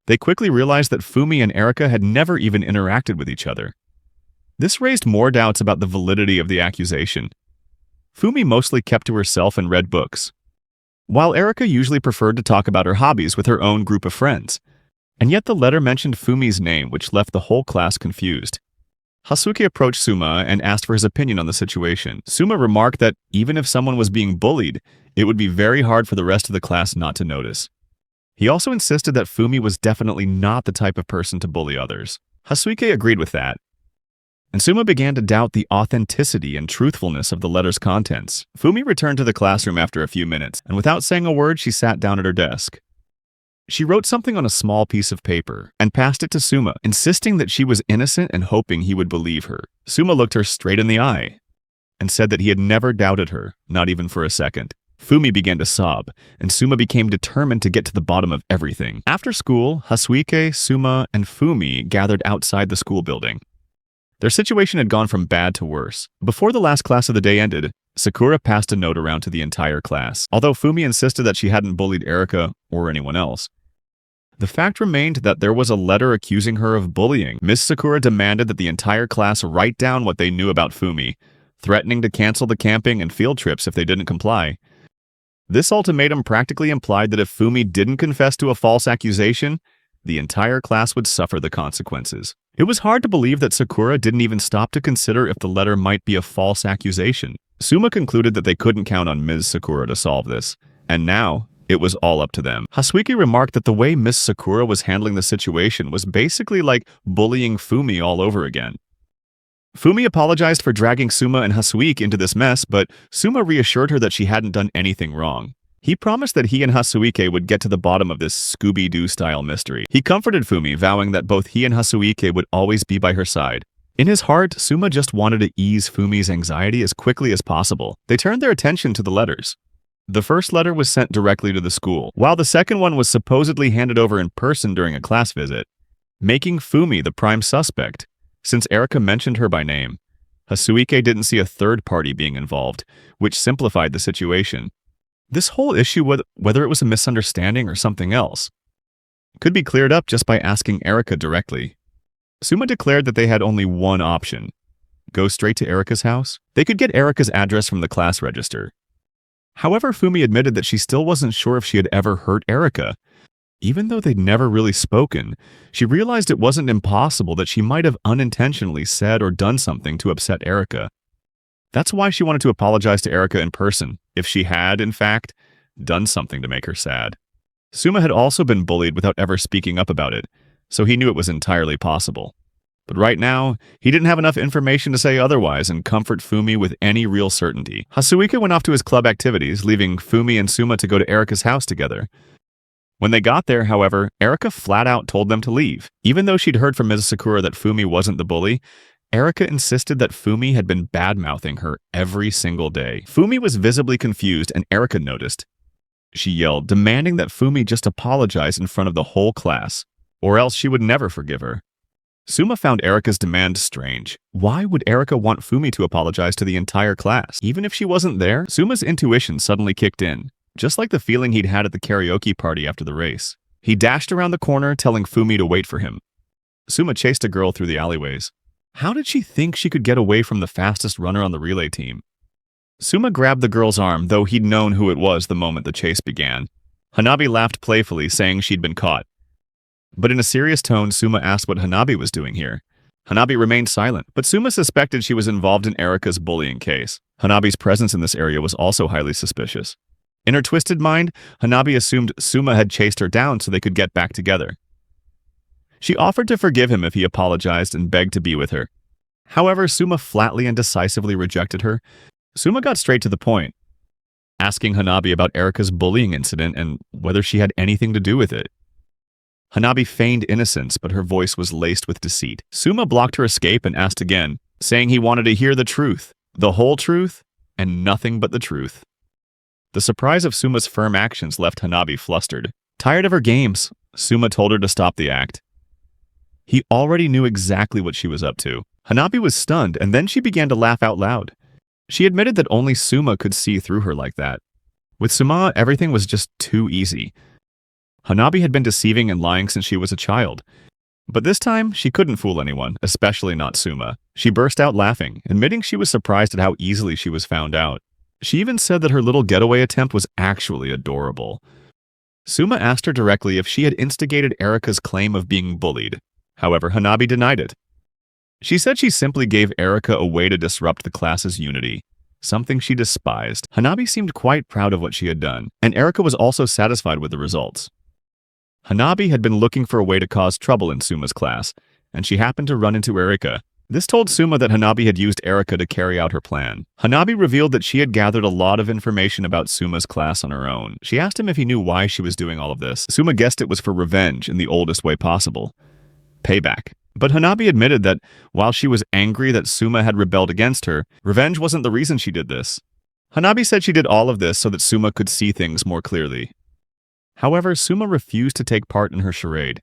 They quickly realized that Fumi and Erika had never even interacted with each other. This raised more doubts about the validity of the accusation. Fumi mostly kept to herself and read books, while Erika usually preferred to talk about her hobbies with her own group of friends. And yet the letter mentioned Fumi's name, which left the whole class confused. Hasuke approached Suma and asked for his opinion on the situation. Suma remarked that even if someone was being bullied, it would be very hard for the rest of the class not to notice. He also insisted that Fumi was definitely not the type of person to bully others. Hasuke agreed with that, and Suma began to doubt the authenticity and truthfulness of the letter's contents. Fumi returned to the classroom after a few minutes, and without saying a word, she sat down at her desk. She wrote something on a small piece of paper and passed it to Suma, insisting that she was innocent and hoping he would believe her. Suma looked her straight in the eye and said that he had never doubted her, not even for a second. Fumi began to sob, and Suma became determined to get to the bottom of everything. After school, Hasuike, Suma, and Fumi gathered outside the school building. Their situation had gone from bad to worse. Before the last class of the day ended, Sakura passed a note around to the entire class. Although Fumi insisted that she hadn't bullied Erika or anyone else, the fact remained that there was a letter accusing her of bullying. Miss Sakura demanded that the entire class write down what they knew about Fumi, threatening to cancel the camping and field trips if they didn't comply. This ultimatum practically implied that if Fumi didn't confess to a false accusation, the entire class would suffer the consequences. It was hard to believe that Sakura didn't even stop to consider if the letter might be a false accusation. Suma concluded that they couldn't count on Ms. Sakura to solve this, and now it was all up to them. Hasuike remarked that the way Miss Sakura was handling the situation was basically like bullying Fumi all over again. Fumi apologized for dragging Suma and Hasuike into this mess, but Suma reassured her that she hadn't done anything wrong. He promised that he and Hasuike would get to the bottom of this Scooby-Doo-style mystery. He comforted Fumi, vowing that both he and Hasuike would always be by her side. In his heart, Suma just wanted to ease Fumi's anxiety as quickly as possible. They turned their attention to the letters. The first letter was sent directly to the school, while the second one was supposedly handed over in person during a class visit, making Fumi the prime suspect. Since Erika mentioned her by name, Hasuike didn't see a third party being involved, which simplified the situation. This whole issue, whether it was a misunderstanding or something else, could be cleared up just by asking Erika directly. Suma declared that they had only one option: go straight to Erika's house. They could get Erika's address from the class register. However, Fumi admitted that she still wasn't sure if she had ever hurt Erika. Even though they'd never really spoken, she realized it wasn't impossible that she might have unintentionally said or done something to upset Erika. That's why she wanted to apologize to Erika in person, if she had, in fact, done something to make her sad. Suma had also been bullied without ever speaking up about it, so he knew it was entirely possible. But right now, he didn't have enough information to say otherwise and comfort Fumi with any real certainty. Hasuike went off to his club activities, leaving Fumi and Suma to go to Erika's house together. When they got there, however, Erika flat out told them to leave. Even though she'd heard from Ms. Sakura that Fumi wasn't the bully, Erika insisted that Fumi had been bad-mouthing her every single day. Fumi was visibly confused, and Erika noticed. She yelled, demanding that Fumi just apologize in front of the whole class, or else she would never forgive her. Suma found Erika's demand strange. Why would Erika want Fumi to apologize to the entire class? Even if she wasn't there, Suma's intuition suddenly kicked in, just like the feeling he'd had at the karaoke party after the race. He dashed around the corner, telling Fumi to wait for him. Suma chased a girl through the alleyways. How did she think she could get away from the fastest runner on the relay team? Suma grabbed the girl's arm, though he'd known who it was the moment the chase began. Hanabi laughed playfully, saying she'd been caught. But in a serious tone, Suma asked what Hanabi was doing here. Hanabi remained silent, but Suma suspected she was involved in Erika's bullying case. Hanabi's presence in this area was also highly suspicious. In her twisted mind, Hanabi assumed Suma had chased her down so they could get back together. She offered to forgive him if he apologized and begged to be with her. However, Suma flatly and decisively rejected her. Suma got straight to the point, asking Hanabi about Erika's bullying incident and whether she had anything to do with it. Hanabi feigned innocence, but her voice was laced with deceit. Suma blocked her escape and asked again, saying he wanted to hear the truth, the whole truth, and nothing but the truth. The surprise of Suma's firm actions left Hanabi flustered. Tired of her games, Suma told her to stop the act. He already knew exactly what she was up to. Hanabi was stunned, and then she began to laugh out loud. She admitted that only Suma could see through her like that. With Suma, everything was just too easy. Hanabi had been deceiving and lying since she was a child. But this time, she couldn't fool anyone, especially not Suma. She burst out laughing, admitting she was surprised at how easily she was found out. She even said that her little getaway attempt was actually adorable. Suma asked her directly if she had instigated Erika's claim of being bullied. However, Hanabi denied it. She said she simply gave Erika a way to disrupt the class's unity, something she despised. Hanabi seemed quite proud of what she had done, and Erika was also satisfied with the results. Hanabi had been looking for a way to cause trouble in Suma's class, and she happened to run into Erika. This told Suma that Hanabi had used Erika to carry out her plan. Hanabi revealed that she had gathered a lot of information about Suma's class on her own. She asked him if he knew why she was doing all of this. Suma guessed it was for revenge in the oldest way possible. Payback. But Hanabi admitted that while she was angry that Suma had rebelled against her, revenge wasn't the reason she did this. Hanabi said she did all of this so that Suma could see things more clearly. However, Suma refused to take part in her charade.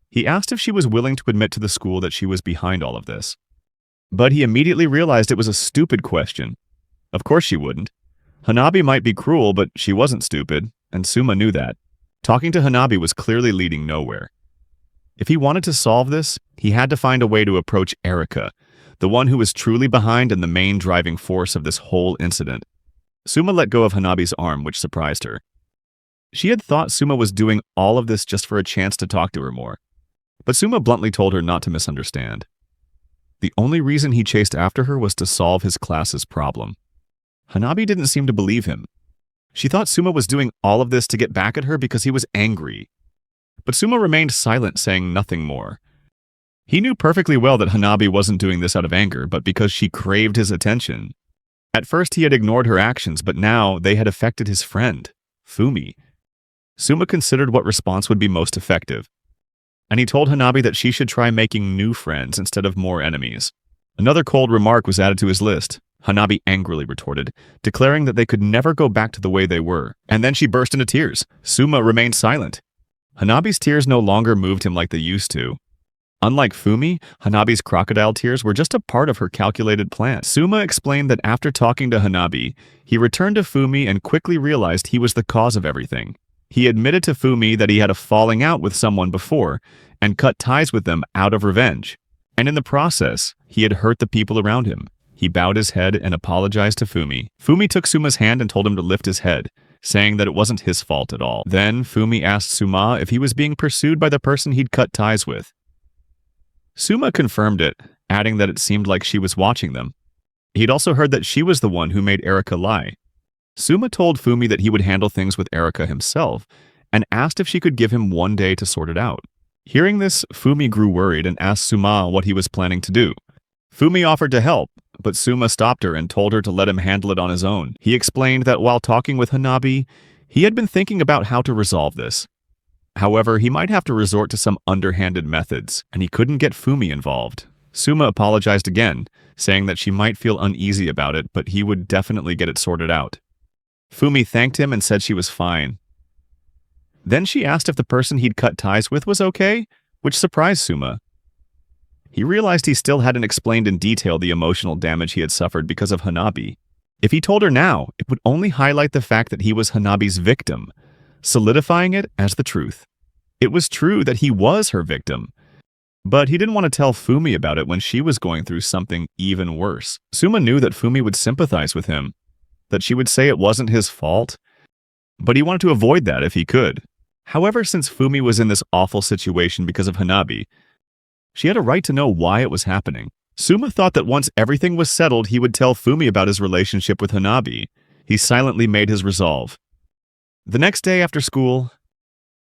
He asked if she was willing to admit to the school that she was behind all of this. But he immediately realized it was a stupid question. Of course she wouldn't. Hanabi might be cruel, but she wasn't stupid, and Suma knew that. Talking to Hanabi was clearly leading nowhere. If he wanted to solve this, he had to find a way to approach Erika, the one who was truly behind and the main driving force of this whole incident. Suma let go of Hanabi's arm, which surprised her. She had thought Suma was doing all of this just for a chance to talk to her more. But Suma bluntly told her not to misunderstand. The only reason he chased after her was to solve his class's problem. Hanabi didn't seem to believe him. She thought Suma was doing all of this to get back at her because he was angry. But Suma remained silent, saying nothing more. He knew perfectly well that Hanabi wasn't doing this out of anger, but because she craved his attention. At first he had ignored her actions, but now they had affected his friend, Fumi. Suma considered what response would be most effective, and he told Hanabi that she should try making new friends instead of more enemies. Another cold remark was added to his list. Hanabi angrily retorted, declaring that they could never go back to the way they were, and then she burst into tears. Suma remained silent. Hanabi's tears no longer moved him like they used to. Unlike Fumi, Hanabi's crocodile tears were just a part of her calculated plan. Suma explained that after talking to Hanabi, he returned to Fumi and quickly realized he was the cause of everything. He admitted to Fumi that he had a falling out with someone before and cut ties with them out of revenge. And in the process, he had hurt the people around him. He bowed his head and apologized to Fumi. Fumi took Suma's hand and told him to lift his head, saying that it wasn't his fault at all. Then Fumi asked Suma if he was being pursued by the person he'd cut ties with. Suma confirmed it, adding that it seemed like she was watching them. He'd also heard that she was the one who made Erika lie. Suma told Fumi that he would handle things with Erika himself, and asked if she could give him one day to sort it out. Hearing this, Fumi grew worried and asked Suma what he was planning to do. Fumi offered to help, but Suma stopped her and told her to let him handle it on his own. He explained that while talking with Hanabi, he had been thinking about how to resolve this. However, he might have to resort to some underhanded methods, and he couldn't get Fumi involved. Suma apologized again, saying that she might feel uneasy about it, but he would definitely get it sorted out. Fumi thanked him and said she was fine. Then she asked if the person he'd cut ties with was okay, which surprised Suma. He realized he still hadn't explained in detail the emotional damage he had suffered because of Hanabi. If he told her now, it would only highlight the fact that he was Hanabi's victim, solidifying it as the truth. It was true that he was her victim, but he didn't want to tell Fumi about it when she was going through something even worse. Suma knew that Fumi would sympathize with him, that she would say it wasn't his fault, but he wanted to avoid that if he could. However, since Fumi was in this awful situation because of Hanabi, she had a right to know why it was happening. Suma thought that once everything was settled, he would tell Fumi about his relationship with Hanabi. He silently made his resolve. The next day after school,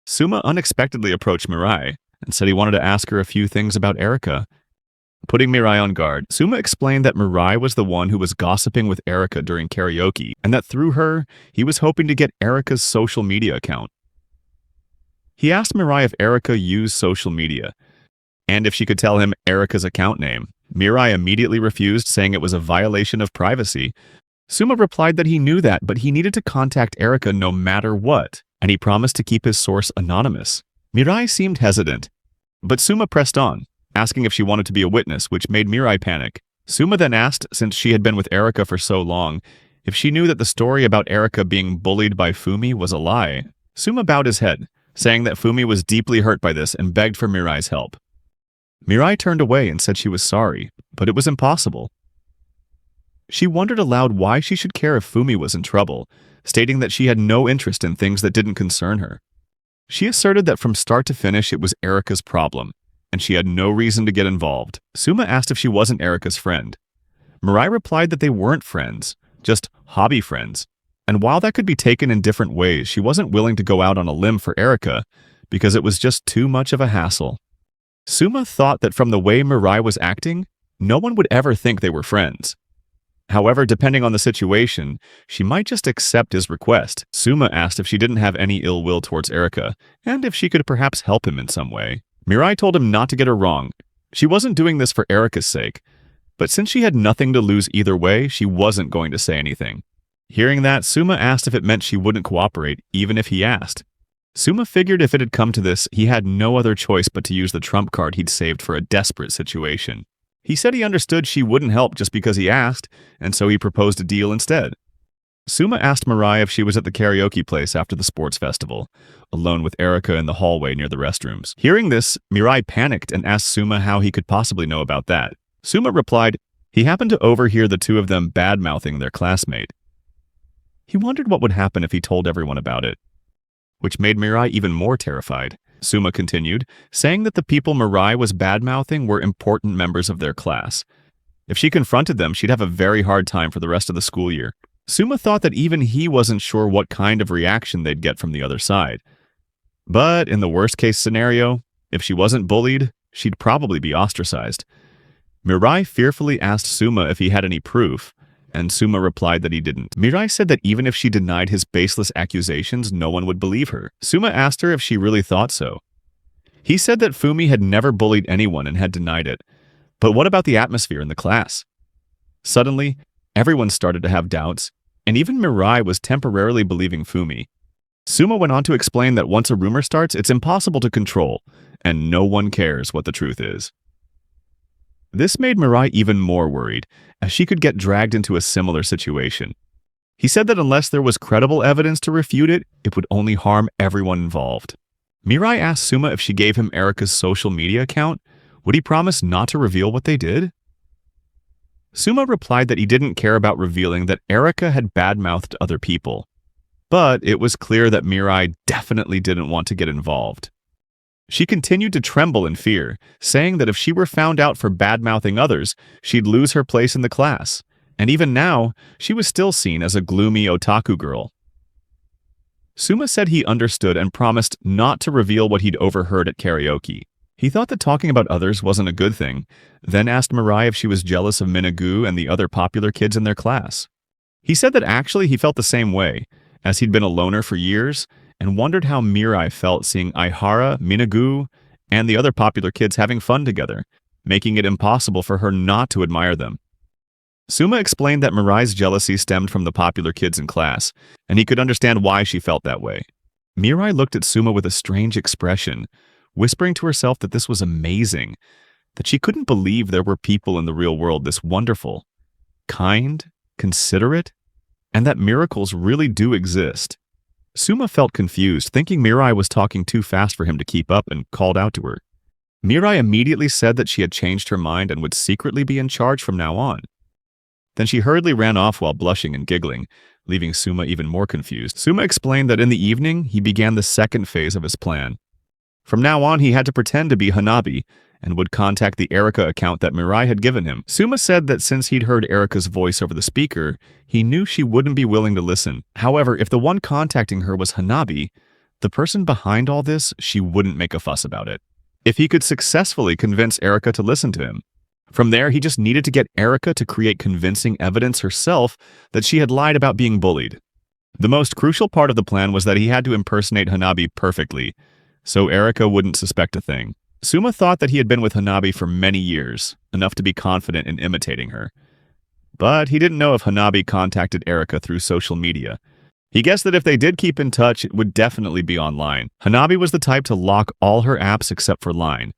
Suma unexpectedly approached Mirai and said he wanted to ask her a few things about Erika. Putting Mirai on guard, Suma explained that Mirai was the one who was gossiping with Erika during karaoke, and that through her, he was hoping to get Erika's social media account. He asked Mirai if Erika used social media, and if she could tell him Erika's account name. Mirai immediately refused, saying it was a violation of privacy. Suma replied that he knew that, but he needed to contact Erika no matter what, and he promised to keep his source anonymous. Mirai seemed hesitant, but Suma pressed on, asking if she wanted to be a witness, which made Mirai panic. Suma then asked, since she had been with Erika for so long, if she knew that the story about Erika being bullied by Fumi was a lie. Suma bowed his head, saying that Fumi was deeply hurt by this and begged for Mirai's help. Mirai turned away and said she was sorry, but it was impossible. She wondered aloud why she should care if Fumi was in trouble, stating that she had no interest in things that didn't concern her. She asserted that from start to finish it was Erika's problem, and she had no reason to get involved. Suma asked if she wasn't Erika's friend. Mirai replied that they weren't friends, just hobby friends, and while that could be taken in different ways, she wasn't willing to go out on a limb for Erika because it was just too much of a hassle. Suma thought that from the way Mirai was acting, no one would ever think they were friends. However, depending on the situation, she might just accept his request. Suma asked if she didn't have any ill will towards Erika, and if she could perhaps help him in some way. Mirai told him not to get her wrong. She wasn't doing this for Erika's sake, but since she had nothing to lose either way, she wasn't going to say anything. Hearing that, Suma asked if it meant she wouldn't cooperate, even if he asked. Suma figured if it had come to this, he had no other choice but to use the trump card he'd saved for a desperate situation. He said he understood she wouldn't help just because he asked, and so he proposed a deal instead. Suma asked Mirai if she was at the karaoke place after the sports festival, alone with Erika in the hallway near the restrooms. Hearing this, Mirai panicked and asked Suma how he could possibly know about that. Suma replied he happened to overhear the two of them bad-mouthing their classmate. He wondered what would happen if he told everyone about it, which made Mirai even more terrified. Suma continued, saying that the people Mirai was bad-mouthing were important members of their class. If she confronted them, she'd have a very hard time for the rest of the school year. Suma thought that even he wasn't sure what kind of reaction they'd get from the other side. But in the worst-case scenario, if she wasn't bullied, she'd probably be ostracized. Mirai fearfully asked Suma if he had any proof, and Suma replied that he didn't. Mirai said that even if she denied his baseless accusations, no one would believe her. Suma asked her if she really thought so. He said that Fumi had never bullied anyone and had denied it. But what about the atmosphere in the class? Suddenly, everyone started to have doubts, and even Mirai was temporarily believing Fumi. Suma went on to explain that once a rumor starts, it's impossible to control, and no one cares what the truth is. This made Mirai even more worried, as she could get dragged into a similar situation. He said that unless there was credible evidence to refute it, it would only harm everyone involved. Mirai asked Suma if she gave him Erika's social media account. Would he promise not to reveal what they did? Suma replied that he didn't care about revealing that Erika had badmouthed other people. But it was clear that Mirai definitely didn't want to get involved. She continued to tremble in fear, saying that if she were found out for badmouthing others, she'd lose her place in the class. And even now, she was still seen as a gloomy otaku girl. Suma said he understood and promised not to reveal what he'd overheard at karaoke. He thought that talking about others wasn't a good thing, then asked Mirai if she was jealous of Minagu and the other popular kids in their class. He said that actually he felt the same way, as he'd been a loner for years, and wondered how Mirai felt seeing Aihara, Minagu, and the other popular kids having fun together, making it impossible for her not to admire them. Suma explained that Mirai's jealousy stemmed from the popular kids in class, and he could understand why she felt that way. Mirai looked at Suma with a strange expression, whispering to herself that this was amazing, that she couldn't believe there were people in the real world this wonderful, kind, considerate, and that miracles really do exist. Suma felt confused, thinking Mirai was talking too fast for him to keep up, and called out to her. Mirai immediately said that she had changed her mind and would secretly be in charge from now on. Then she hurriedly ran off while blushing and giggling, leaving Suma even more confused. Suma explained that in the evening, he began the second phase of his plan. From now on, he had to pretend to be Hanabi, and would contact the Erika account that Mirai had given him. Suma said that since he'd heard Erika's voice over the speaker, he knew she wouldn't be willing to listen. However, if the one contacting her was Hanabi, the person behind all this, she wouldn't make a fuss about it. If he could successfully convince Erika to listen to him. From there, he just needed to get Erika to create convincing evidence herself that she had lied about being bullied. The most crucial part of the plan was that he had to impersonate Hanabi perfectly, so Erika wouldn't suspect a thing. Suma thought that he had been with Hanabi for many years, enough to be confident in imitating her. But he didn't know if Hanabi contacted Erika through social media. He guessed that if they did keep in touch, it would definitely be online. Hanabi was the type to lock all her apps except for Line,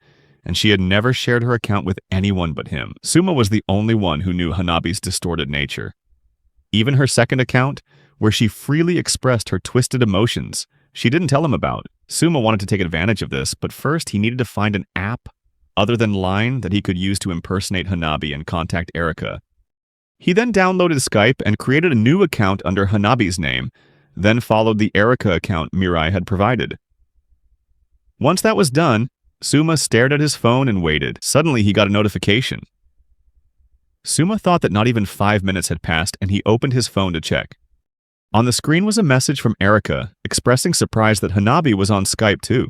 and she had never shared her account with anyone but him. Suma was the only one who knew Hanabi's distorted nature. Even her second account, where she freely expressed her twisted emotions, she didn't tell him about. Suma wanted to take advantage of this, but first he needed to find an app other than Line that he could use to impersonate Hanabi and contact Erika. He then downloaded Skype and created a new account under Hanabi's name, then followed the Erika account Mirai had provided. Once that was done, Suma stared at his phone and waited. Suddenly, he got a notification. Suma thought that not even 5 minutes had passed, and he opened his phone to check. On the screen was a message from Erika, expressing surprise that Hanabi was on Skype too.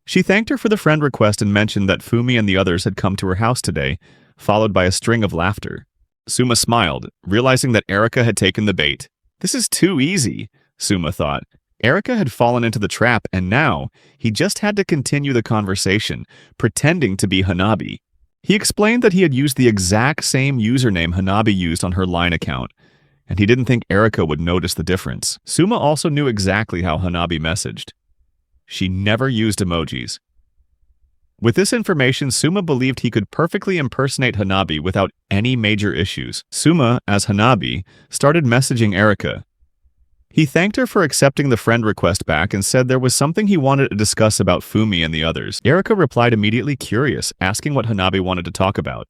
She thanked her for the friend request and mentioned that Fumi and the others had come to her house today, followed by a string of laughter. Suma smiled, realizing that Erika had taken the bait. This is too easy, Suma thought. Erika had fallen into the trap, and now he just had to continue the conversation, pretending to be Hanabi. He explained that he had used the exact same username Hanabi used on her Line account, and he didn't think Erika would notice the difference. Suma also knew exactly how Hanabi messaged. She never used emojis. With this information, Suma believed he could perfectly impersonate Hanabi without any major issues. Suma, as Hanabi, started messaging Erika. He thanked her for accepting the friend request back and said there was something he wanted to discuss about Fumi and the others. Erika replied immediately curious, asking what Hanabi wanted to talk about.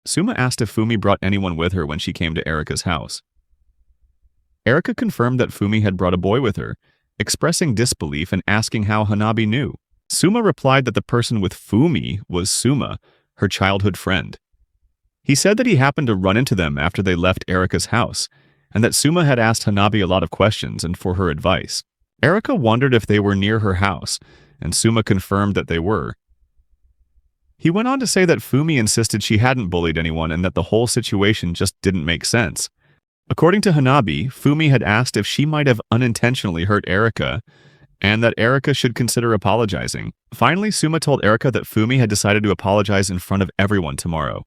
Suma asked if Fumi brought anyone with her when she came to Erika's house. Erika confirmed that Fumi had brought a boy with her, expressing disbelief and asking how Hanabi knew. Suma replied that the person with Fumi was Suma, her childhood friend. He said that he happened to run into them after they left Erika's house, and that Suma had asked Hanabi a lot of questions and for her advice. Erika wondered if they were near her house, and Suma confirmed that they were. He went on to say that Fumi insisted she hadn't bullied anyone and that the whole situation just didn't make sense. According to Hanabi, Fumi had asked if she might have unintentionally hurt Erika, and that Erika should consider apologizing. Finally, Suma told Erika that Fumi had decided to apologize in front of everyone tomorrow.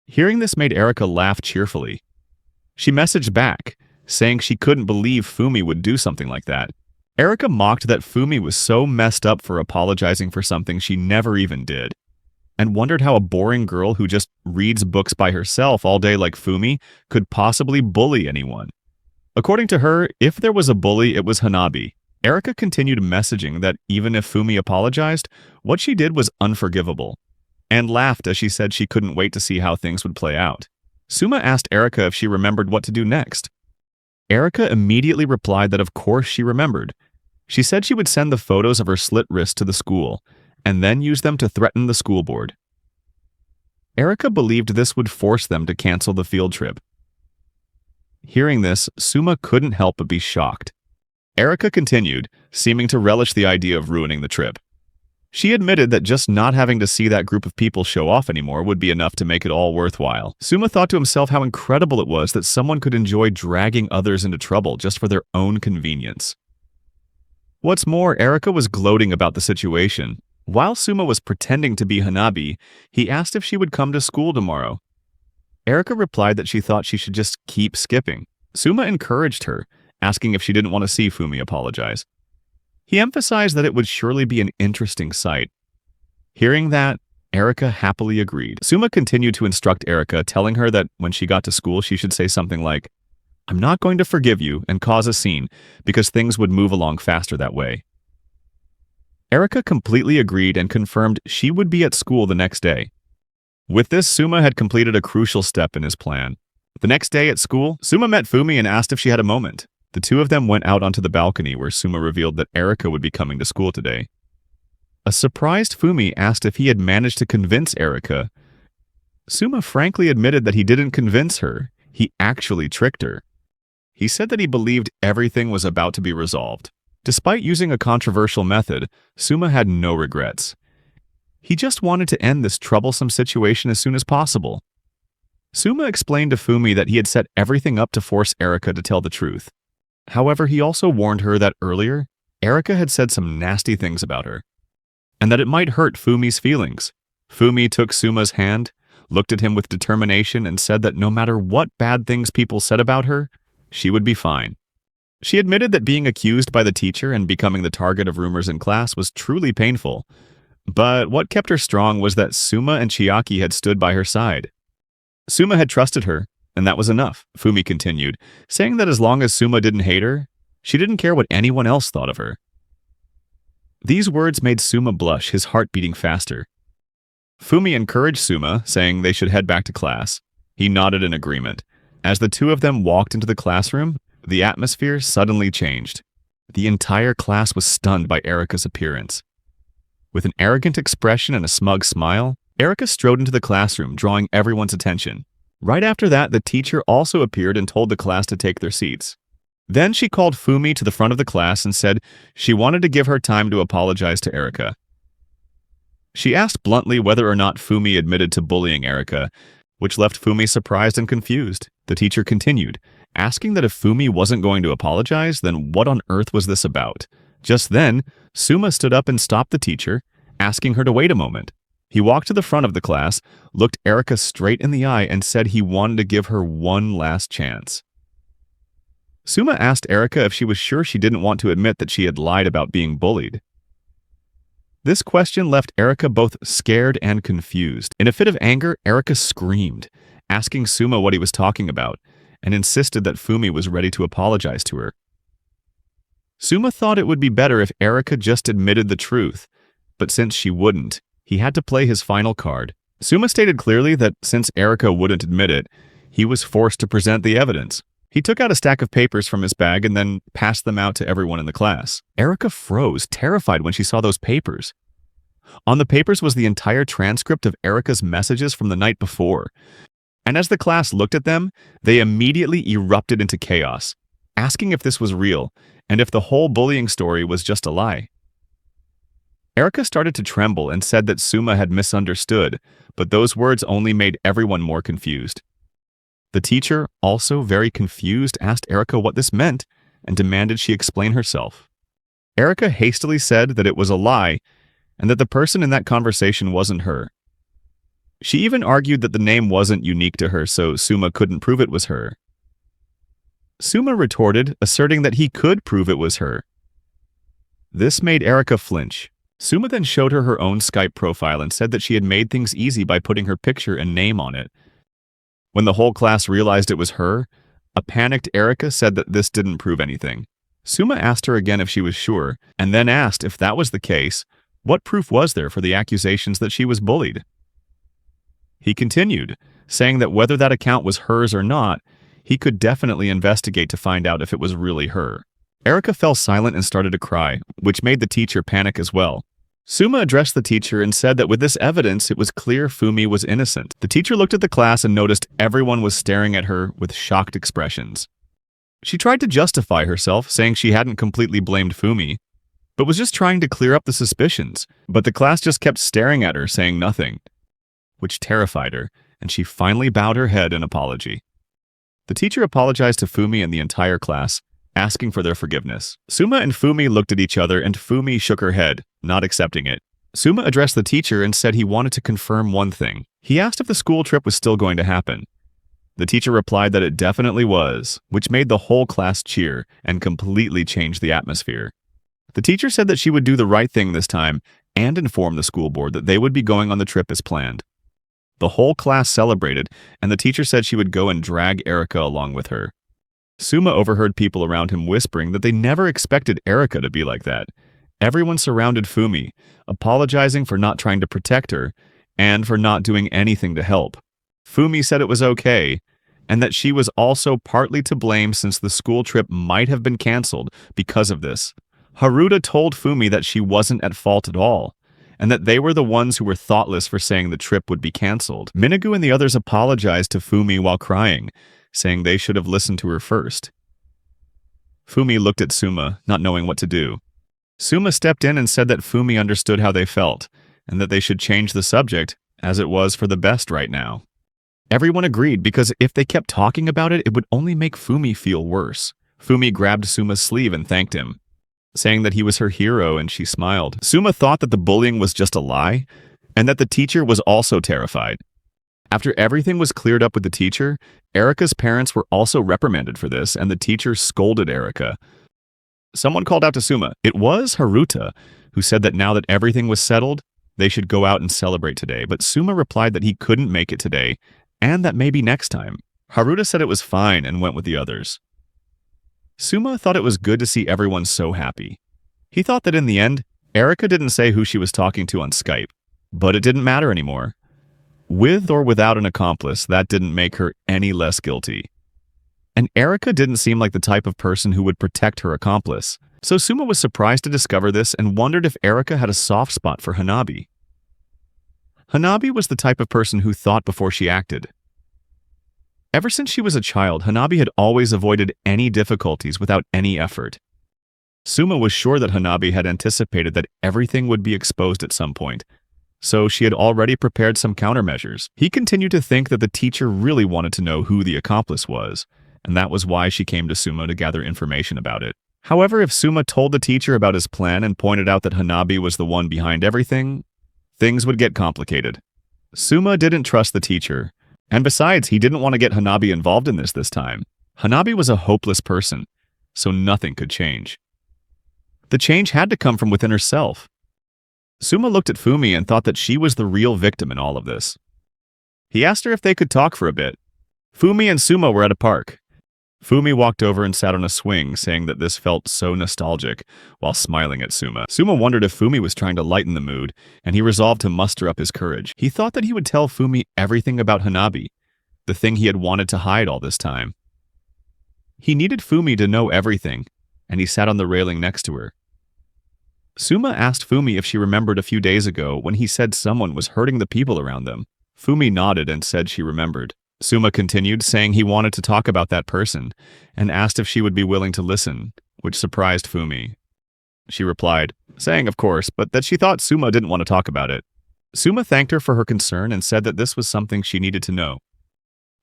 Hearing this made Erika laugh cheerfully. She messaged back, saying she couldn't believe Fumi would do something like that. Erika mocked that Fumi was so messed up for apologizing for something she never even did, and wondered how a boring girl who just reads books by herself all day like Fumi could possibly bully anyone. According to her, if there was a bully, it was Hanabi. Erika continued messaging that even if Fumi apologized, what she did was unforgivable, and laughed as she said she couldn't wait to see how things would play out. Suma asked Erika if she remembered what to do next. Erika immediately replied that of course she remembered. She said she would send the photos of her slit wrist to the school, and then use them to threaten the school board. Erika believed this would force them to cancel the field trip. Hearing this, Suma couldn't help but be shocked. Erika continued, seeming to relish the idea of ruining the trip. She admitted that just not having to see that group of people show off anymore would be enough to make it all worthwhile. Suma thought to himself how incredible it was that someone could enjoy dragging others into trouble just for their own convenience. What's more, Erika was gloating about the situation. While Suma was pretending to be Hanabi, he asked if she would come to school tomorrow. Erika replied that she thought she should just keep skipping. Suma encouraged her, asking if she didn't want to see Fumi apologize. He emphasized that it would surely be an interesting sight. Hearing that, Erika happily agreed. Suma continued to instruct Erika, telling her that when she got to school she should say something like, "I'm not going to forgive you," and cause a scene, because things would move along faster that way. Erika completely agreed and confirmed she would be at school the next day. With this, Suma had completed a crucial step in his plan. The next day at school, Suma met Fumi and asked if she had a moment. The two of them went out onto the balcony where Suma revealed that Erika would be coming to school today. A surprised Fumi asked if he had managed to convince Erika. Suma frankly admitted that he didn't convince her, he actually tricked her. He said that he believed everything was about to be resolved. Despite using a controversial method, Suma had no regrets. He just wanted to end this troublesome situation as soon as possible. Suma explained to Fumi that he had set everything up to force Erika to tell the truth. However, he also warned her that earlier, Erika had said some nasty things about her, and that it might hurt Fumi's feelings. Fumi took Suma's hand, looked at him with determination, and said that no matter what bad things people said about her, she would be fine. She admitted that being accused by the teacher and becoming the target of rumors in class was truly painful, but what kept her strong was that Suma and Chiaki had stood by her side. Suma had trusted her, and that was enough, Fumi continued, saying that as long as Suma didn't hate her, she didn't care what anyone else thought of her. These words made Suma blush, his heart beating faster. Fumi encouraged Suma, saying they should head back to class. He nodded in agreement. As the two of them walked into the classroom, the atmosphere suddenly changed. The entire class was stunned by Erika's appearance. With an arrogant expression and a smug smile, Erika strode into the classroom, drawing everyone's attention. Right after that, the teacher also appeared and told the class to take their seats. Then she called Fumi to the front of the class and said she wanted to give her time to apologize to Erika. She asked bluntly whether or not Fumi admitted to bullying Erika, which left Fumi surprised and confused. The teacher continued, asking that if Fumi wasn't going to apologize, then what on earth was this about? Just then, Suma stood up and stopped the teacher, asking her to wait a moment. He walked to the front of the class, looked Erika straight in the eye, and said he wanted to give her one last chance. Suma asked Erika if she was sure she didn't want to admit that she had lied about being bullied. This question left Erika both scared and confused. In a fit of anger, Erika screamed, asking Suma what he was talking about, and insisted that Fumi was ready to apologize to her. Suma thought it would be better if Erika just admitted the truth, but since she wouldn't, he had to play his final card. Suma stated clearly that since Erika wouldn't admit it, he was forced to present the evidence. He took out a stack of papers from his bag and then passed them out to everyone in the class. Erika froze, terrified when she saw those papers. On the papers was the entire transcript of Erika's messages from the night before. And as the class looked at them, they immediately erupted into chaos, asking if this was real and if the whole bullying story was just a lie. Erika started to tremble and said that Suma had misunderstood, but those words only made everyone more confused. The teacher, also very confused, asked Erika what this meant and demanded she explain herself. Erika hastily said that it was a lie and that the person in that conversation wasn't her. She even argued that the name wasn't unique to her, so Suma couldn't prove it was her. Suma retorted, asserting that he could prove it was her. This made Erika flinch. Suma then showed her her own Skype profile and said that she had made things easy by putting her picture and name on it. When the whole class realized it was her, a panicked Erika said that this didn't prove anything. Suma asked her again if she was sure, and then asked if that was the case, what proof was there for the accusations that she was bullied? He continued, saying that whether that account was hers or not, he could definitely investigate to find out if it was really her. Erika fell silent and started to cry, which made the teacher panic as well. Suma addressed the teacher and said that with this evidence, it was clear Fumi was innocent. The teacher looked at the class and noticed everyone was staring at her with shocked expressions. She tried to justify herself, saying she hadn't completely blamed Fumi, but was just trying to clear up the suspicions. But the class just kept staring at her, saying nothing, which terrified her, and she finally bowed her head in apology. The teacher apologized to Fumi and the entire class, asking for their forgiveness. Suma and Fumi looked at each other, and Fumi shook her head, not accepting it. Suma addressed the teacher and said he wanted to confirm one thing. He asked if the school trip was still going to happen. The teacher replied that it definitely was, which made the whole class cheer and completely changed the atmosphere. The teacher said that she would do the right thing this time and inform the school board that they would be going on the trip as planned. The whole class celebrated, and the teacher said she would go and drag Erika along with her. Suma overheard people around him whispering that they never expected Erika to be like that. Everyone surrounded Fumi, apologizing for not trying to protect her and for not doing anything to help. Fumi said it was okay, and that she was also partly to blame since the school trip might have been canceled because of this. Haruta told Fumi that she wasn't at fault at all, and that they were the ones who were thoughtless for saying the trip would be canceled. Minagu and the others apologized to Fumi while crying, saying they should have listened to her first. Fumi looked at Suma, not knowing what to do. Suma stepped in and said that Fumi understood how they felt, and that they should change the subject, as it was for the best right now. Everyone agreed, because if they kept talking about it, it would only make Fumi feel worse. Fumi grabbed Suma's sleeve and thanked him, saying that he was her hero, and she smiled. Suma thought that the bullying was just a lie, and that the teacher was also terrified. After everything was cleared up with the teacher, Erika's parents were also reprimanded for this, and the teacher scolded Erika. Someone called out to Suma. It was Haruta, who said that now that everything was settled, they should go out and celebrate today, but Suma replied that he couldn't make it today, and that maybe next time. Haruta said it was fine and went with the others. Suma thought it was good to see everyone so happy. He thought that in the end, Erika didn't say who she was talking to on Skype, but it didn't matter anymore. With or without an accomplice, that didn't make her any less guilty. And Erika didn't seem like the type of person who would protect her accomplice, so Suma was surprised to discover this and wondered if Erika had a soft spot for Hanabi. Hanabi was the type of person who thought before she acted. Ever since she was a child, Hanabi had always avoided any difficulties without any effort. Suma was sure that Hanabi had anticipated that everything would be exposed at some point, so she had already prepared some countermeasures. He continued to think that the teacher really wanted to know who the accomplice was, and that was why she came to Suma to gather information about it. However, if Suma told the teacher about his plan and pointed out that Hanabi was the one behind everything, things would get complicated. Suma didn't trust the teacher, and besides, he didn't want to get Hanabi involved in this time. Hanabi was a hopeless person, so nothing could change. The change had to come from within herself. Suma looked at Fumi and thought that she was the real victim in all of this. He asked her if they could talk for a bit. Fumi and Suma were at a park. Fumi walked over and sat on a swing, saying that this felt so nostalgic, while smiling at Suma. Suma wondered if Fumi was trying to lighten the mood, and he resolved to muster up his courage. He thought that he would tell Fumi everything about Hanabi, the thing he had wanted to hide all this time. He needed Fumi to know everything, and he sat on the railing next to her. Suma asked Fumi if she remembered a few days ago when he said someone was hurting the people around them. Fumi nodded and said she remembered. Suma continued, saying he wanted to talk about that person, and asked if she would be willing to listen, which surprised Fumi. She replied, saying, of course, but that she thought Suma didn't want to talk about it. Suma thanked her for her concern and said that this was something she needed to know.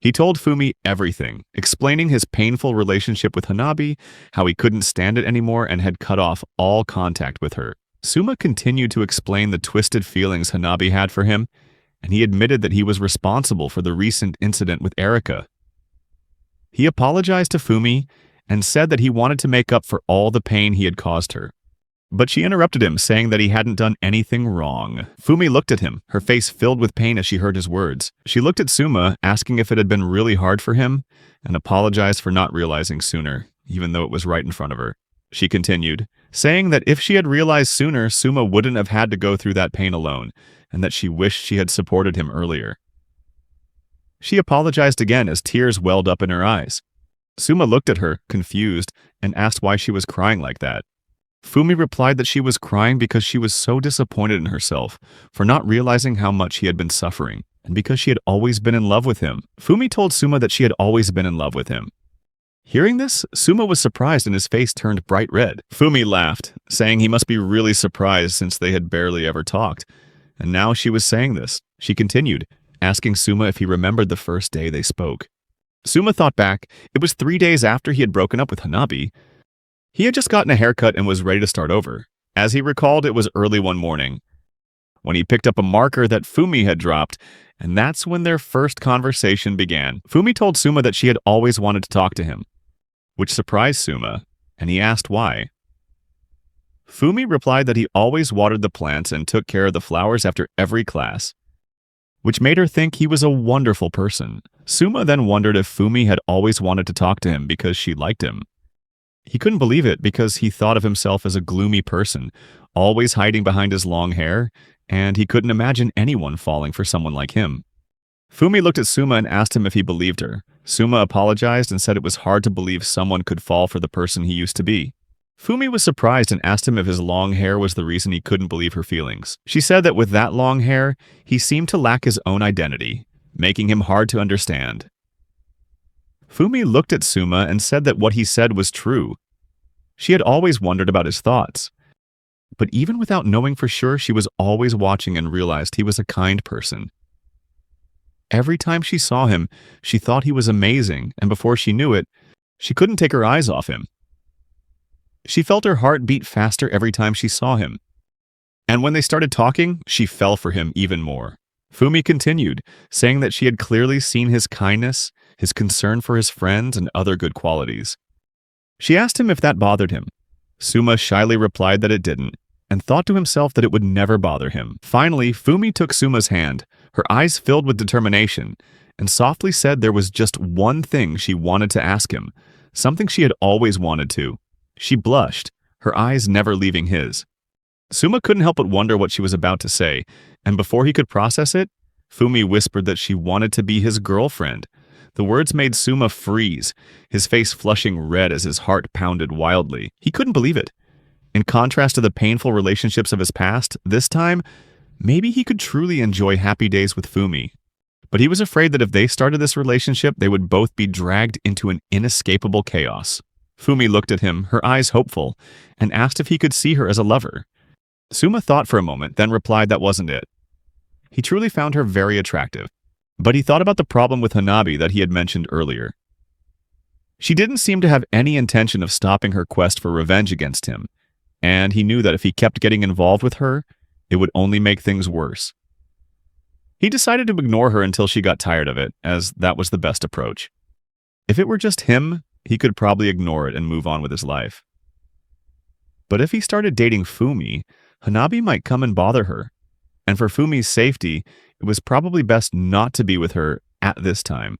He told Fumi everything, explaining his painful relationship with Hanabi, how he couldn't stand it anymore and had cut off all contact with her. Suma continued to explain the twisted feelings Hanabi had for him, and he admitted that he was responsible for the recent incident with Erika. He apologized to Fumi and said that he wanted to make up for all the pain he had caused her. But she interrupted him, saying that he hadn't done anything wrong. Fumi looked at him, her face filled with pain as she heard his words. She looked at Suma, asking if it had been really hard for him, and apologized for not realizing sooner, even though it was right in front of her. She continued, saying that if she had realized sooner, Suma wouldn't have had to go through that pain alone, and that she wished she had supported him earlier. She apologized again as tears welled up in her eyes. Suma looked at her, confused, and asked why she was crying like that. Fumi replied that she was crying because she was so disappointed in herself for not realizing how much he had been suffering, and because she had always been in love with him. Fumi told Suma that she had always been in love with him. Hearing this, Suma was surprised and his face turned bright red. Fumi laughed, saying he must be really surprised since they had barely ever talked. And now she was saying this. She continued, asking Suma if he remembered the first day they spoke. Suma thought back. It was 3 days after he had broken up with Hanabi. He had just gotten a haircut and was ready to start over. As he recalled, it was early one morning, when he picked up a marker that Fumi had dropped, and that's when their first conversation began. Fumi told Suma that she had always wanted to talk to him, which surprised Suma, and he asked why. Fumi replied that he always watered the plants and took care of the flowers after every class, which made her think he was a wonderful person. Suma then wondered if Fumi had always wanted to talk to him because she liked him. He couldn't believe it because he thought of himself as a gloomy person, always hiding behind his long hair, and he couldn't imagine anyone falling for someone like him. Fumi looked at Suma and asked him if he believed her. Suma apologized and said it was hard to believe someone could fall for the person he used to be. Fumi was surprised and asked him if his long hair was the reason he couldn't believe her feelings. She said that with that long hair, he seemed to lack his own identity, making him hard to understand. Fumi looked at Suma and said that what he said was true. She had always wondered about his thoughts. But even without knowing for sure, she was always watching and realized he was a kind person. Every time she saw him, she thought he was amazing, and before she knew it, she couldn't take her eyes off him. She felt her heart beat faster every time she saw him. And when they started talking, she fell for him even more. Fumi continued, saying that she had clearly seen his kindness, his concern for his friends, and other good qualities. She asked him if that bothered him. Suma shyly replied that it didn't, and thought to himself that it would never bother him. Finally, Fumi took Suma's hand, her eyes filled with determination, and softly said there was just one thing she wanted to ask him, something she had always wanted to. She blushed, her eyes never leaving his. Suma couldn't help but wonder what she was about to say, and before he could process it, Fumi whispered that she wanted to be his girlfriend. The words made Suma freeze, his face flushing red as his heart pounded wildly. He couldn't believe it. In contrast to the painful relationships of his past, this time, maybe he could truly enjoy happy days with Fumi. But he was afraid that if they started this relationship, they would both be dragged into an inescapable chaos. Fumi looked at him, her eyes hopeful, and asked if he could see her as a lover. Suma thought for a moment, then replied that wasn't it. He truly found her very attractive, but he thought about the problem with Hanabi that he had mentioned earlier. She didn't seem to have any intention of stopping her quest for revenge against him, and he knew that if he kept getting involved with her, it would only make things worse. He decided to ignore her until she got tired of it, as that was the best approach. If it were just him, he could probably ignore it and move on with his life. But if he started dating Fumi, Hanabi might come and bother her, and for Fumi's safety, it was probably best not to be with her at this time.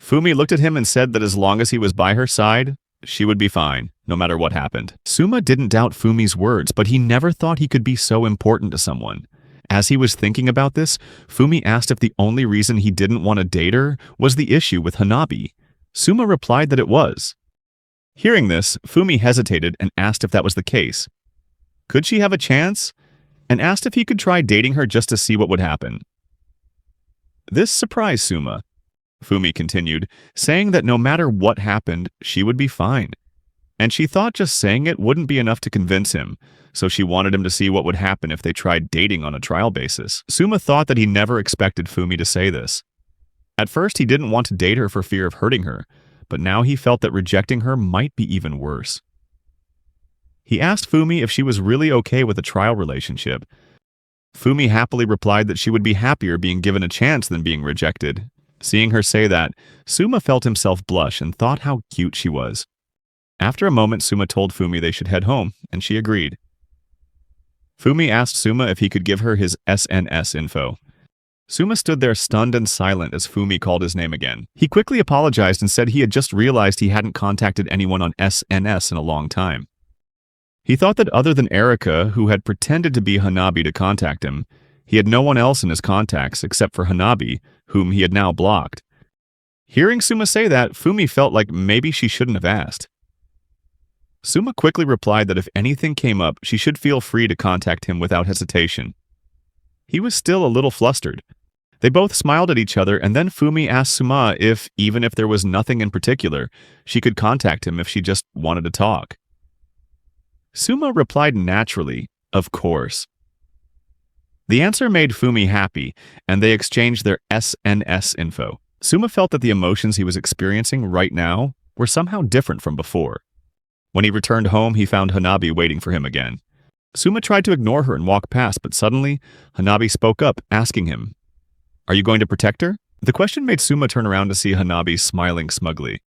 Fumi looked at him and said that as long as he was by her side, she would be fine, no matter what happened. Suma didn't doubt Fumi's words, but he never thought he could be so important to someone. As he was thinking about this, Fumi asked if the only reason he didn't want to date her was the issue with Hanabi. Suma replied that it was. Hearing this, Fumi hesitated and asked if that was the case. Could she have a chance? And asked if he could try dating her just to see what would happen. This surprised Suma. Fumi continued, saying that no matter what happened, she would be fine. And she thought just saying it wouldn't be enough to convince him, so she wanted him to see what would happen if they tried dating on a trial basis. Suma thought that he never expected Fumi to say this. At first, he didn't want to date her for fear of hurting her, but now he felt that rejecting her might be even worse. He asked Fumi if she was really okay with a trial relationship. Fumi happily replied that she would be happier being given a chance than being rejected. Seeing her say that, Suma felt himself blush and thought how cute she was. After a moment, Suma told Fumi they should head home, and she agreed. Fumi asked Suma if he could give her his SNS info. Suma stood there stunned and silent as Fumi called his name again. He quickly apologized and said he had just realized he hadn't contacted anyone on SNS in a long time. He thought that other than Erika, who had pretended to be Hanabi to contact him, he had no one else in his contacts except for Hanabi, whom he had now blocked. Hearing Suma say that, Fumi felt like maybe she shouldn't have asked. Suma quickly replied that if anything came up, she should feel free to contact him without hesitation. He was still a little flustered. They both smiled at each other, and then Fumi asked Suma if, even if there was nothing in particular, she could contact him if she just wanted to talk. Suma replied naturally, of course. The answer made Fumi happy, and they exchanged their SNS info. Suma felt that the emotions he was experiencing right now were somehow different from before. When he returned home, he found Hanabi waiting for him again. Suma tried to ignore her and walk past, but suddenly, Hanabi spoke up, asking him, "Are you going to protect her?" The question made Suma turn around to see Hanabi smiling smugly.